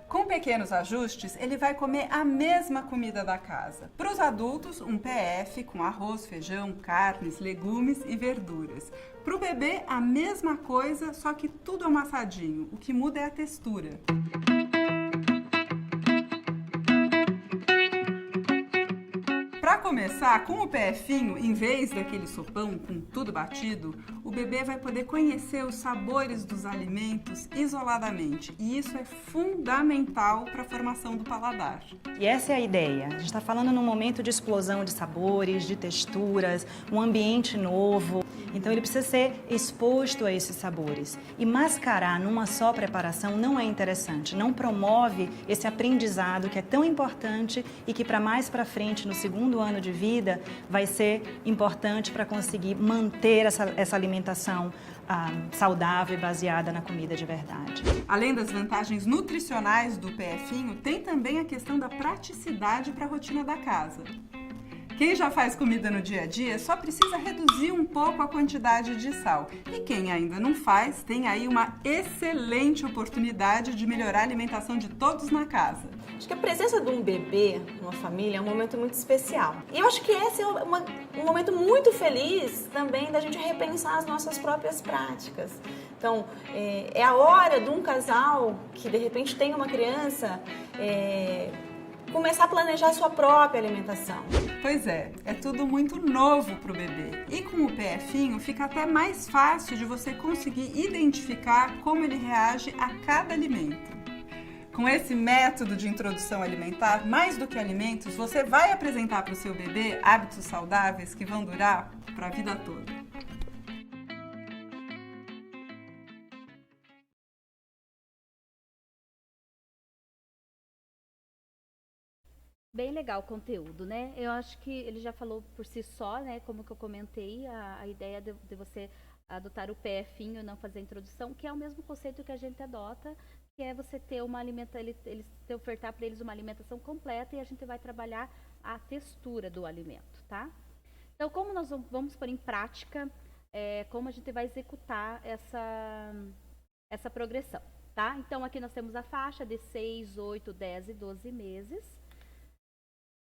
Speaker 3: Com pequenos ajustes, ele vai comer a mesma comida da casa. Para os adultos, um PF com arroz, feijão, carnes, legumes e verduras. Para o bebê, a mesma coisa, só que tudo amassadinho. O que muda é a textura. Para começar, com o PFinho, em vez daquele sopão com tudo batido, o bebê vai poder conhecer os sabores dos alimentos isoladamente. E isso é fundamental para a formação do paladar.
Speaker 4: E essa é a ideia. A gente está falando num momento de explosão de sabores, de texturas, um ambiente novo. Então ele precisa ser exposto a esses sabores. E mascarar numa só preparação não é interessante, não promove esse aprendizado que é tão importante e que mais para frente, no 2º ano de vida, vai ser importante para conseguir manter essa alimentação saudável e baseada na comida de verdade.
Speaker 3: Além das vantagens nutricionais do PFinho, tem também a questão da praticidade para a rotina da casa. Quem já faz comida no dia a dia só precisa reduzir um pouco a quantidade de sal. E quem ainda não faz, tem aí uma excelente oportunidade de melhorar a alimentação de todos na casa.
Speaker 5: Acho que a presença de um bebê numa família é um momento muito especial. E eu acho que esse é um momento muito feliz também da gente repensar as nossas próprias práticas. Então, é a hora de um casal que de repente tem uma criança começar a planejar a sua própria alimentação.
Speaker 3: Pois é tudo muito novo para o bebê. E com o PFinho fica até mais fácil de você conseguir identificar como ele reage a cada alimento. Com esse método de introdução alimentar, mais do que alimentos, você vai apresentar para o seu bebê hábitos saudáveis que vão durar para a vida toda.
Speaker 2: Bem legal o conteúdo, né? Eu acho que ele já falou por si só, né? Como que eu comentei, a ideia de você adotar o PFinho e não fazer a introdução, que é o mesmo conceito que a gente adota, que é você ter eles ofertar para eles uma alimentação completa e a gente vai trabalhar a textura do alimento, tá? Então, como nós vamos pôr em prática, como a gente vai executar essa progressão, tá? Então, aqui nós temos a faixa de 6, 8, 10 e 12 meses.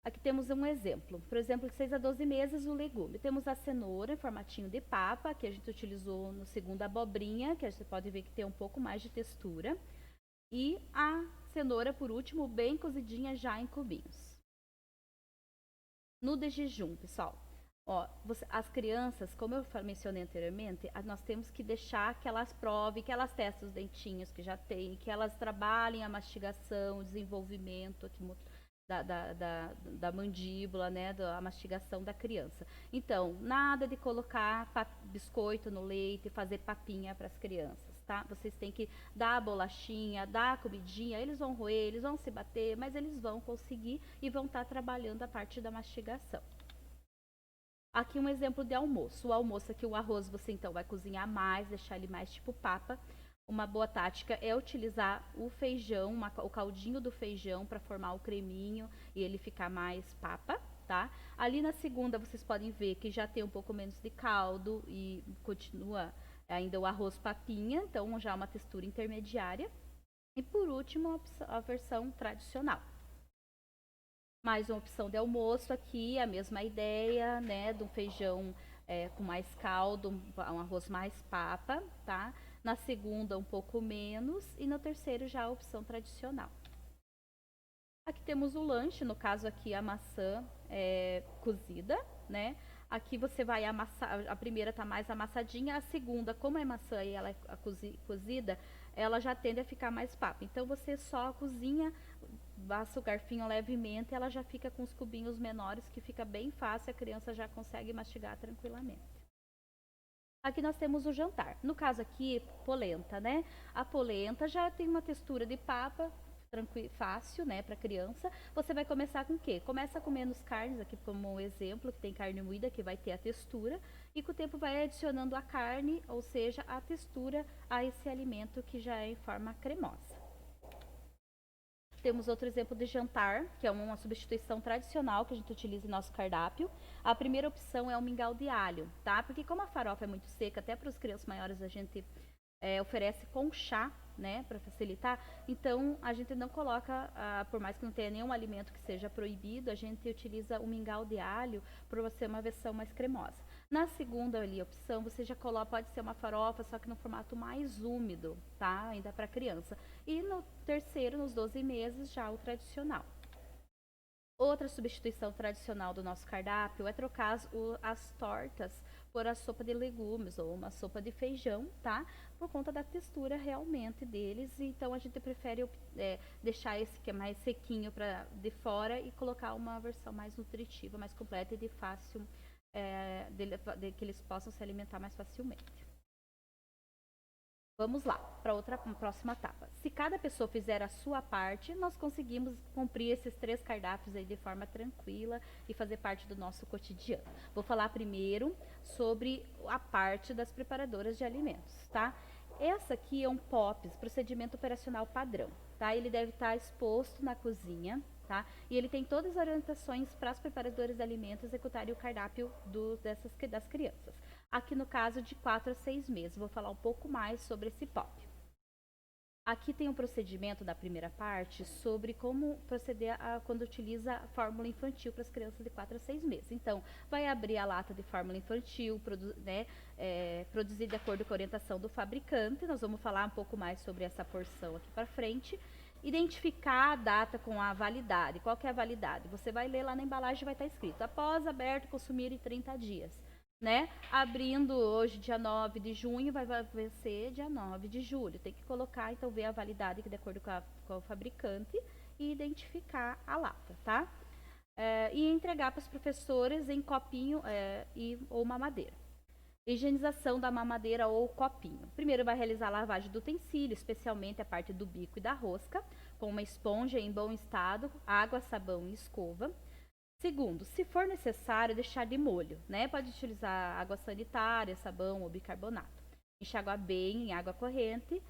Speaker 2: Aqui temos um exemplo. Por exemplo, de 6 a 12 meses, o legume. Temos a cenoura em formatinho de papa, que a gente utilizou no segundo abobrinha, que a gente pode ver que tem um pouco mais de textura. E a cenoura, por último, bem cozidinha já em cubinhos. No de jejum, pessoal. Ó, as crianças, como eu mencionei anteriormente, nós temos que deixar que elas provem, que elas testem os dentinhos que já tem, que elas trabalhem a mastigação, o desenvolvimento aqui, da mandíbula, né, da mastigação da criança. Então, nada de colocar biscoito no leite, fazer papinha para as crianças, tá? Vocês têm que dar a bolachinha, dar a comidinha, eles vão roer, eles vão se bater, mas eles vão conseguir e vão estar trabalhando a parte da mastigação. Aqui um exemplo de almoço. O almoço aqui, o arroz, você então vai cozinhar mais, deixar ele mais tipo papa. Uma boa tática é utilizar o feijão, o caldinho do feijão para formar o creminho e ele ficar mais papa, tá? Ali na segunda vocês podem ver que já tem um pouco menos de caldo e continua ainda o arroz papinha, então já uma textura intermediária. E por último, a versão tradicional. Mais uma opção de almoço aqui, a mesma ideia, né, do feijão com mais caldo, um arroz mais papa, tá? Na segunda, um pouco menos. E no terceiro, já a opção tradicional. Aqui temos o lanche, no caso aqui a maçã cozida, né? Aqui você vai amassar, a primeira tá mais amassadinha, a segunda, como é maçã e ela é cozida, ela já tende a ficar mais papa. Então você só cozinha, passa o garfinho levemente, ela já fica com os cubinhos menores, que fica bem fácil, a criança já consegue mastigar tranquilamente. Aqui nós temos o jantar. No caso aqui, polenta, né? A polenta já tem uma textura de papa, fácil, né, para criança. Você vai começar com o quê? Começa com menos carnes, aqui como um exemplo, que tem carne moída, que vai ter a textura, e com o tempo vai adicionando a carne, ou seja, a textura a esse alimento que já é em forma cremosa. Temos outro exemplo de jantar, que é uma substituição tradicional que a gente utiliza em nosso cardápio. A primeira opção é o mingau de alho, tá? Porque como a farofa é muito seca, até para os crianças maiores a gente oferece com chá, né, para facilitar. Então, a gente não coloca, por mais que não tenha nenhum alimento que seja proibido, a gente utiliza o mingau de alho para ser uma versão mais cremosa. Na segunda ali, opção, você já coloca, pode ser uma farofa, só que no formato mais úmido, tá? Ainda para criança. E no terceiro, nos 12 meses, já o tradicional. Outra substituição tradicional do nosso cardápio é trocar as tortas por a sopa de legumes ou uma sopa de feijão, tá? Por conta da textura realmente deles. Então a gente prefere deixar esse que é mais sequinho de fora e colocar uma versão mais nutritiva, mais completa e de fácil, que eles possam se alimentar mais facilmente. Vamos lá, para próxima etapa. Se cada pessoa fizer a sua parte, nós conseguimos cumprir esses 3 cardápios aí de forma tranquila e fazer parte do nosso cotidiano. Vou falar primeiro sobre a parte das preparadoras de alimentos, tá? Essa aqui é um POPs, procedimento operacional padrão, tá? Ele deve estar exposto na cozinha, tá? E ele tem todas as orientações para as preparadoras de alimentos executarem o cardápio das crianças. Aqui no caso de 4 a 6 meses, vou falar um pouco mais sobre esse POP. Aqui tem um procedimento da primeira parte sobre como proceder quando utiliza a fórmula infantil para as crianças de 4 a 6 meses. Então, vai abrir a lata de fórmula infantil, produzir de acordo com a orientação do fabricante. Nós vamos falar um pouco mais sobre essa porção aqui para frente. Identificar a data com a validade. Qual que é a validade? Você vai ler lá na embalagem, vai estar escrito: após aberto, consumir em 30 dias. Né? Abrindo hoje, dia 9 de junho, vai vencer dia 9 de julho. Tem que colocar, então, ver a validade de acordo com o fabricante e identificar a lata, tá? E entregar para os professores em copinho ou mamadeira. Higienização da mamadeira ou copinho. Primeiro vai realizar a lavagem do utensílio, especialmente a parte do bico e da rosca, com uma esponja em bom estado, água, sabão e escova. Segundo, se for necessário, deixar de molho, né? Pode utilizar água sanitária, sabão ou bicarbonato. Enxaguar bem em água corrente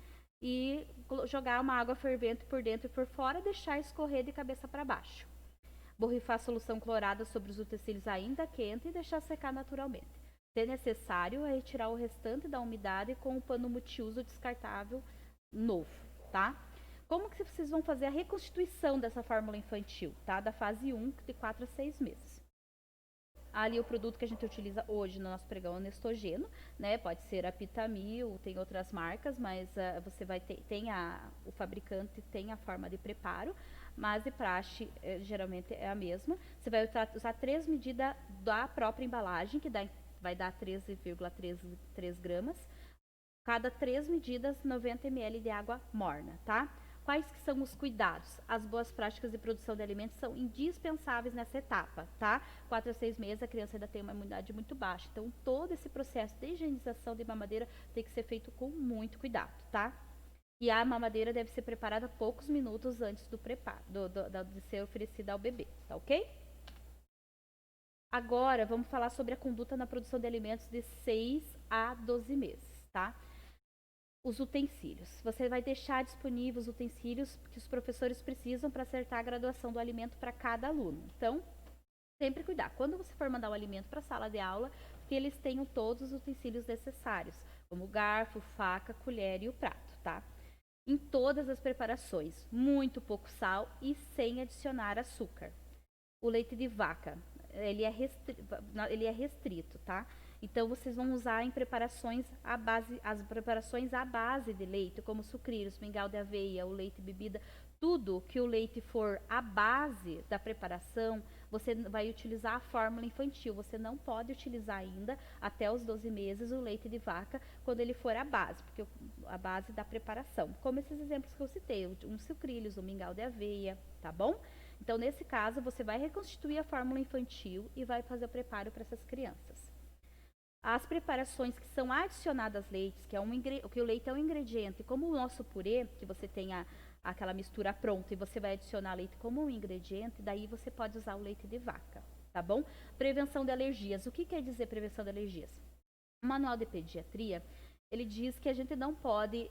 Speaker 2: e jogar uma água fervente por dentro e por fora, deixar escorrer de cabeça para baixo. Borrifar a solução clorada sobre os utensílios ainda quentes e deixar secar naturalmente. Se necessário, é retirar o restante da umidade com um pano multiuso descartável novo, tá? Como que vocês vão fazer a reconstituição dessa fórmula infantil, tá? Da fase 1, de 4 a 6 meses. Ali o produto que a gente utiliza hoje no nosso pregão é o Nestogeno, né? Pode ser a Pitamil, tem outras marcas, mas você vai ter, o fabricante tem a forma de preparo, mas de praxe geralmente é a mesma. Você vai usar 3 medidas da própria embalagem, que vai dar 13,3 gramas. Cada 3 medidas, 90 ml de água morna, tá? Quais que são os cuidados? As boas práticas de produção de alimentos são indispensáveis nessa etapa, tá? 4 a 6 meses, a criança ainda tem uma imunidade muito baixa. Então, todo esse processo de higienização de mamadeira tem que ser feito com muito cuidado, tá? E a mamadeira deve ser preparada poucos minutos antes do preparo, de ser oferecida ao bebê, tá ok? Agora, vamos falar sobre a conduta na produção de alimentos de 6 a 12 meses, tá? Os utensílios. Você vai deixar disponíveis os utensílios que os professores precisam para acertar a graduação do alimento para cada aluno. Então, sempre cuidar. Quando você for mandar o alimento para a sala de aula, que eles tenham todos os utensílios necessários, como garfo, faca, colher e o prato, tá? Em todas as preparações, muito pouco sal e sem adicionar açúcar. O leite de vaca, ele é restrito, tá? Então, vocês vão usar em preparações as preparações à base de leite, como sucrilhos, mingau de aveia, o leite bebida, tudo que o leite for a base da preparação, você vai utilizar a fórmula infantil. Você não pode utilizar ainda, até os 12 meses, o leite de vaca, quando ele for a base, porque a base da preparação. Como esses exemplos que eu citei, um sucrilhos, um mingau de aveia, tá bom? Então, nesse caso, você vai reconstituir a fórmula infantil e vai fazer o preparo para essas crianças. As preparações que são adicionadas leites, que o leite é um ingrediente, como o nosso purê, que você tem aquela mistura pronta e você vai adicionar leite como um ingrediente, daí você pode usar o leite de vaca, tá bom? Prevenção de alergias. O que quer dizer prevenção de alergias? O manual de pediatria, ele diz que a gente não pode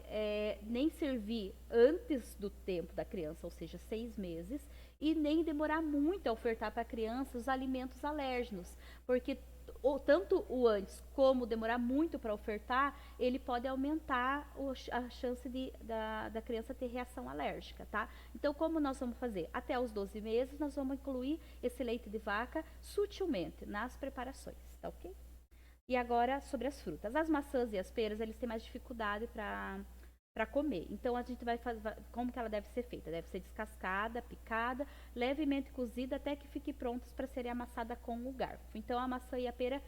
Speaker 2: nem servir antes do tempo da criança, ou seja, 6 meses, e nem demorar muito a ofertar para a criança os alimentos alérgenos, porque tanto o antes como demorar muito para ofertar, ele pode aumentar a chance da criança ter reação alérgica, tá? Então, como nós vamos fazer? Até os 12 meses, nós vamos incluir esse leite de vaca sutilmente nas preparações, tá ok? E agora, sobre as frutas. As maçãs e as peras, eles têm mais dificuldade para comer. Então, a gente vai fazer, como que ela deve ser feita? Deve ser descascada, picada, levemente cozida até que fique prontas para serem amassadas com o garfo. Então, a maçã e a pera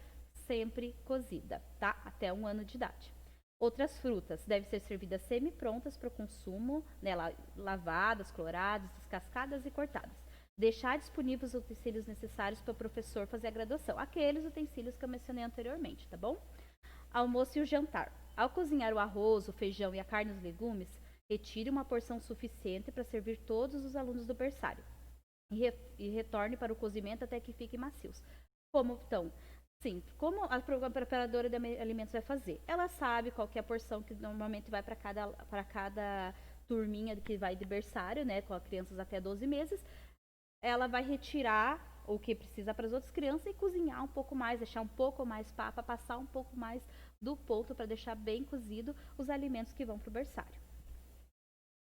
Speaker 2: sempre cozida, tá? Até 1 ano de idade. Outras frutas devem ser servidas semi-prontas para o consumo, né? Lavadas, coloradas, descascadas e cortadas. Deixar disponíveis os utensílios necessários para o professor fazer a graduação. Aqueles utensílios que eu mencionei anteriormente, tá bom? Almoço e o jantar. Ao cozinhar o arroz, o feijão e a carne e os legumes, retire uma porção suficiente para servir todos os alunos do berçário. E retorne para o cozimento até que fiquem macios. Como a preparadora de alimentos vai fazer? Ela sabe qual que é a porção que normalmente vai para cada turminha que vai de berçário, né, com as crianças até 12 meses. Ela vai retirar o que precisa para as outras crianças e cozinhar um pouco mais, deixar um pouco mais papa, passar um pouco mais do ponto para deixar bem cozido os alimentos que vão para o berçário.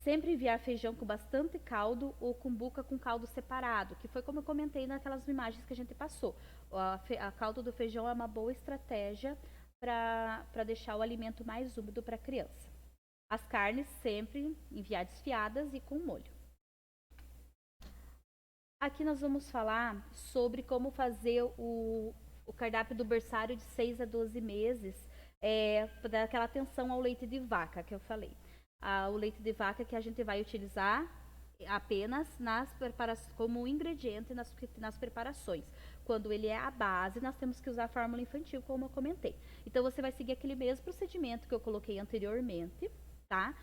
Speaker 2: Sempre enviar feijão com bastante caldo ou cumbuca com caldo separado, que foi como eu comentei naquelas imagens que a gente passou. A caldo do feijão é uma boa estratégia para deixar o alimento mais úmido para a criança. As carnes sempre enviar desfiadas e com molho. Aqui nós vamos falar sobre como fazer o cardápio do berçário de 6 a 12 meses, para dar aquela atenção ao leite de vaca que eu falei. O leite de vaca que a gente vai utilizar apenas como ingrediente nas preparações. Quando ele é a base, nós temos que usar a fórmula infantil, como eu comentei. Então, você vai seguir aquele mesmo procedimento que eu coloquei anteriormente, tá?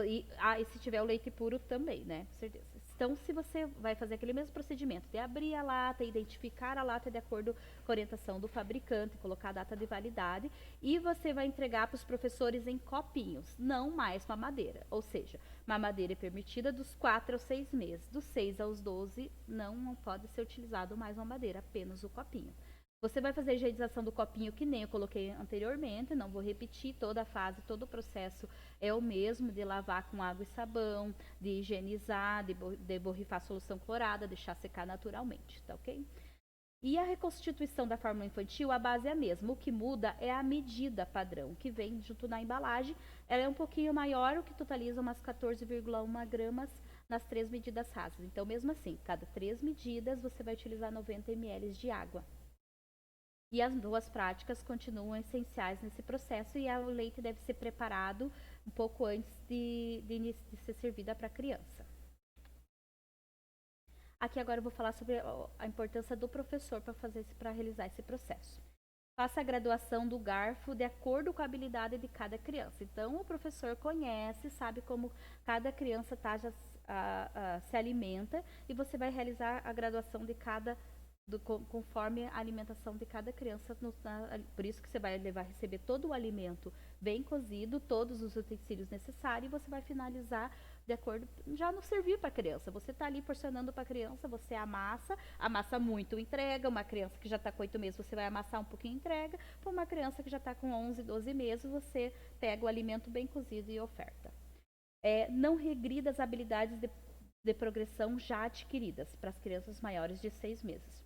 Speaker 2: E se tiver o leite puro também, né? Com certeza. Então, se você vai fazer aquele mesmo procedimento de abrir a lata, identificar a lata de acordo com a orientação do fabricante, colocar a data de validade, e você vai entregar para os professores em copinhos, não mais mamadeira. Ou seja, mamadeira é permitida dos 4 aos 6 meses. Dos 6 aos 12, não pode ser utilizado mais mamadeira, apenas o copinho. Você vai fazer a higienização do copinho que nem eu coloquei anteriormente, não vou repetir toda a fase, todo o processo é o mesmo, de lavar com água e sabão, de higienizar, de borrifar solução clorada, deixar secar naturalmente, tá ok? E a reconstituição da fórmula infantil, a base é a mesma, o que muda é a medida padrão, que vem junto na embalagem, ela é um pouquinho maior, o que totaliza umas 14,1 gramas nas 3 medidas rasas. Então, mesmo assim, cada 3 medidas você vai utilizar 90 ml de água. E as 2 práticas continuam essenciais nesse processo e o leite deve ser preparado um pouco antes de ser servida para a criança. Aqui agora eu vou falar sobre a importância do professor para realizar esse processo. Faça a graduação do garfo de acordo com a habilidade de cada criança. Então, o professor conhece, sabe como cada criança se alimenta e você vai realizar a graduação de conforme a alimentação de cada criança. Por isso que você vai receber todo o alimento bem cozido, todos os utensílios necessários, e você vai finalizar de acordo, já não servir para a criança. Você está ali porcionando para a criança, você amassa muito, entrega. Uma criança que já está com 8 meses, você vai amassar um pouquinho e entrega. Para uma criança que já está com 11, 12 meses, você pega o alimento bem cozido e oferta. Não regrida as habilidades de progressão já adquiridas para as crianças maiores de 6 meses.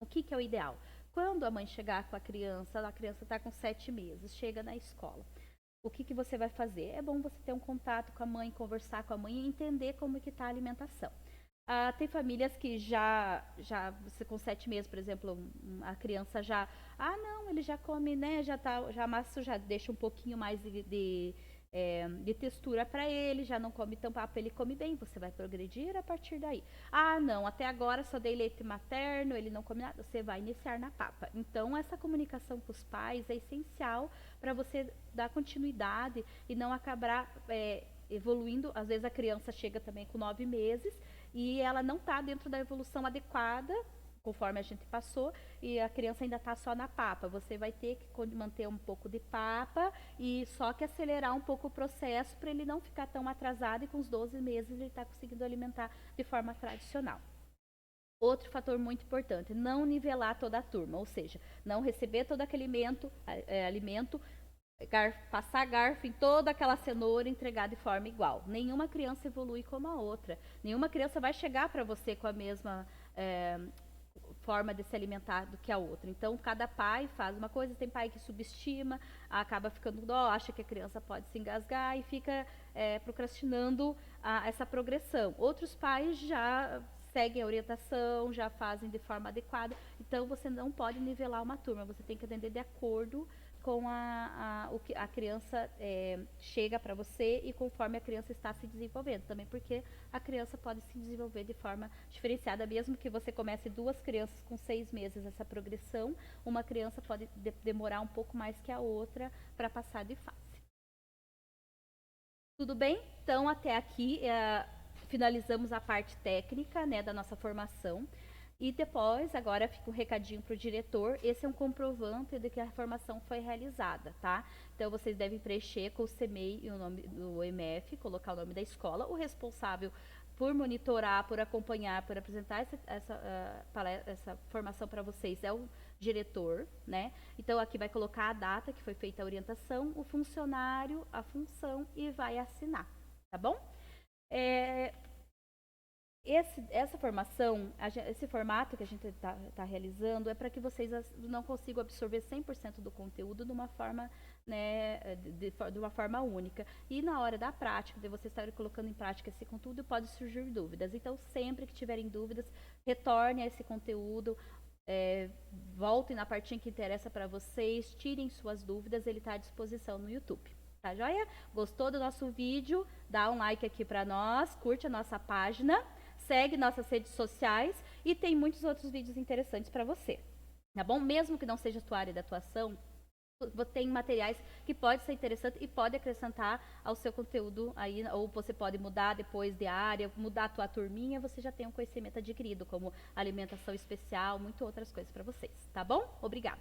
Speaker 2: O que é o ideal? Quando a mãe chegar com a criança está com 7 meses, chega na escola. O que você vai fazer? É bom você ter um contato com a mãe, conversar com a mãe e entender como que está a alimentação. Tem famílias que você com 7 meses, por exemplo, a criança ele já come, né? Já amassa, já deixa um pouquinho mais de textura para ele, já não come tão papo, ele come bem, você vai progredir a partir daí. Não, até agora só dei leite materno, ele não come nada, você vai iniciar na papa. Então, essa comunicação com os pais é essencial para você dar continuidade e não acabar evoluindo. Às vezes a criança chega também com 9 meses e ela não está dentro da evolução adequada, conforme a gente passou, e a criança ainda está só na papa. Você vai ter que manter um pouco de papa e só que acelerar um pouco o processo para ele não ficar tão atrasado, e com os 12 meses ele está conseguindo alimentar de forma tradicional. Outro fator muito importante, não nivelar toda a turma, ou seja, não receber todo aquele alimento, passar garfo em toda aquela cenoura e entregar de forma igual. Nenhuma criança evolui como a outra. Nenhuma criança vai chegar para você com a mesma forma de se alimentar do que a outra. Então, cada pai faz uma coisa, tem pai que subestima, acaba ficando dó, acha que a criança pode se engasgar e fica procrastinando essa progressão. Outros pais já seguem a orientação, já fazem de forma adequada. Então, você não pode nivelar uma turma, você tem que atender de acordo com o que a criança chega para você e conforme a criança está se desenvolvendo. Também porque a criança pode se desenvolver de forma diferenciada, mesmo que você comece 2 crianças com 6 meses essa progressão, uma criança pode demorar um pouco mais que a outra para passar de fase. Tudo bem? Então, até aqui finalizamos a parte técnica, né, da nossa formação. E depois, agora fica um recadinho para o diretor, esse é um comprovante de que a formação foi realizada, tá? Então, vocês devem preencher com o CMEI e o nome do MF, colocar o nome da escola. O responsável por monitorar, por acompanhar, por apresentar essa formação para vocês é o diretor, né? Então, aqui vai colocar a data que foi feita a orientação, o funcionário, a função e vai assinar, tá bom? Essa formação, esse formato que a gente está realizando é para que vocês não consigam absorver 100% do conteúdo de uma forma, né, de uma forma única. E na hora da prática, de vocês estarem colocando em prática esse conteúdo, pode surgir dúvidas. Então, sempre que tiverem dúvidas, retornem a esse conteúdo, voltem na partinha que interessa para vocês, tirem suas dúvidas, ele está à disposição no YouTube. Tá joia? Gostou do nosso vídeo? Dá um like aqui para nós, curte a nossa página, segue nossas redes sociais e tem muitos outros vídeos interessantes para você, tá bom? Mesmo que não seja a tua área de atuação, tem materiais que pode ser interessante e pode acrescentar ao seu conteúdo aí, ou você pode mudar depois de área, mudar a tua turminha, você já tem um conhecimento adquirido, como alimentação especial, muitas outras coisas para vocês, tá bom? Obrigada!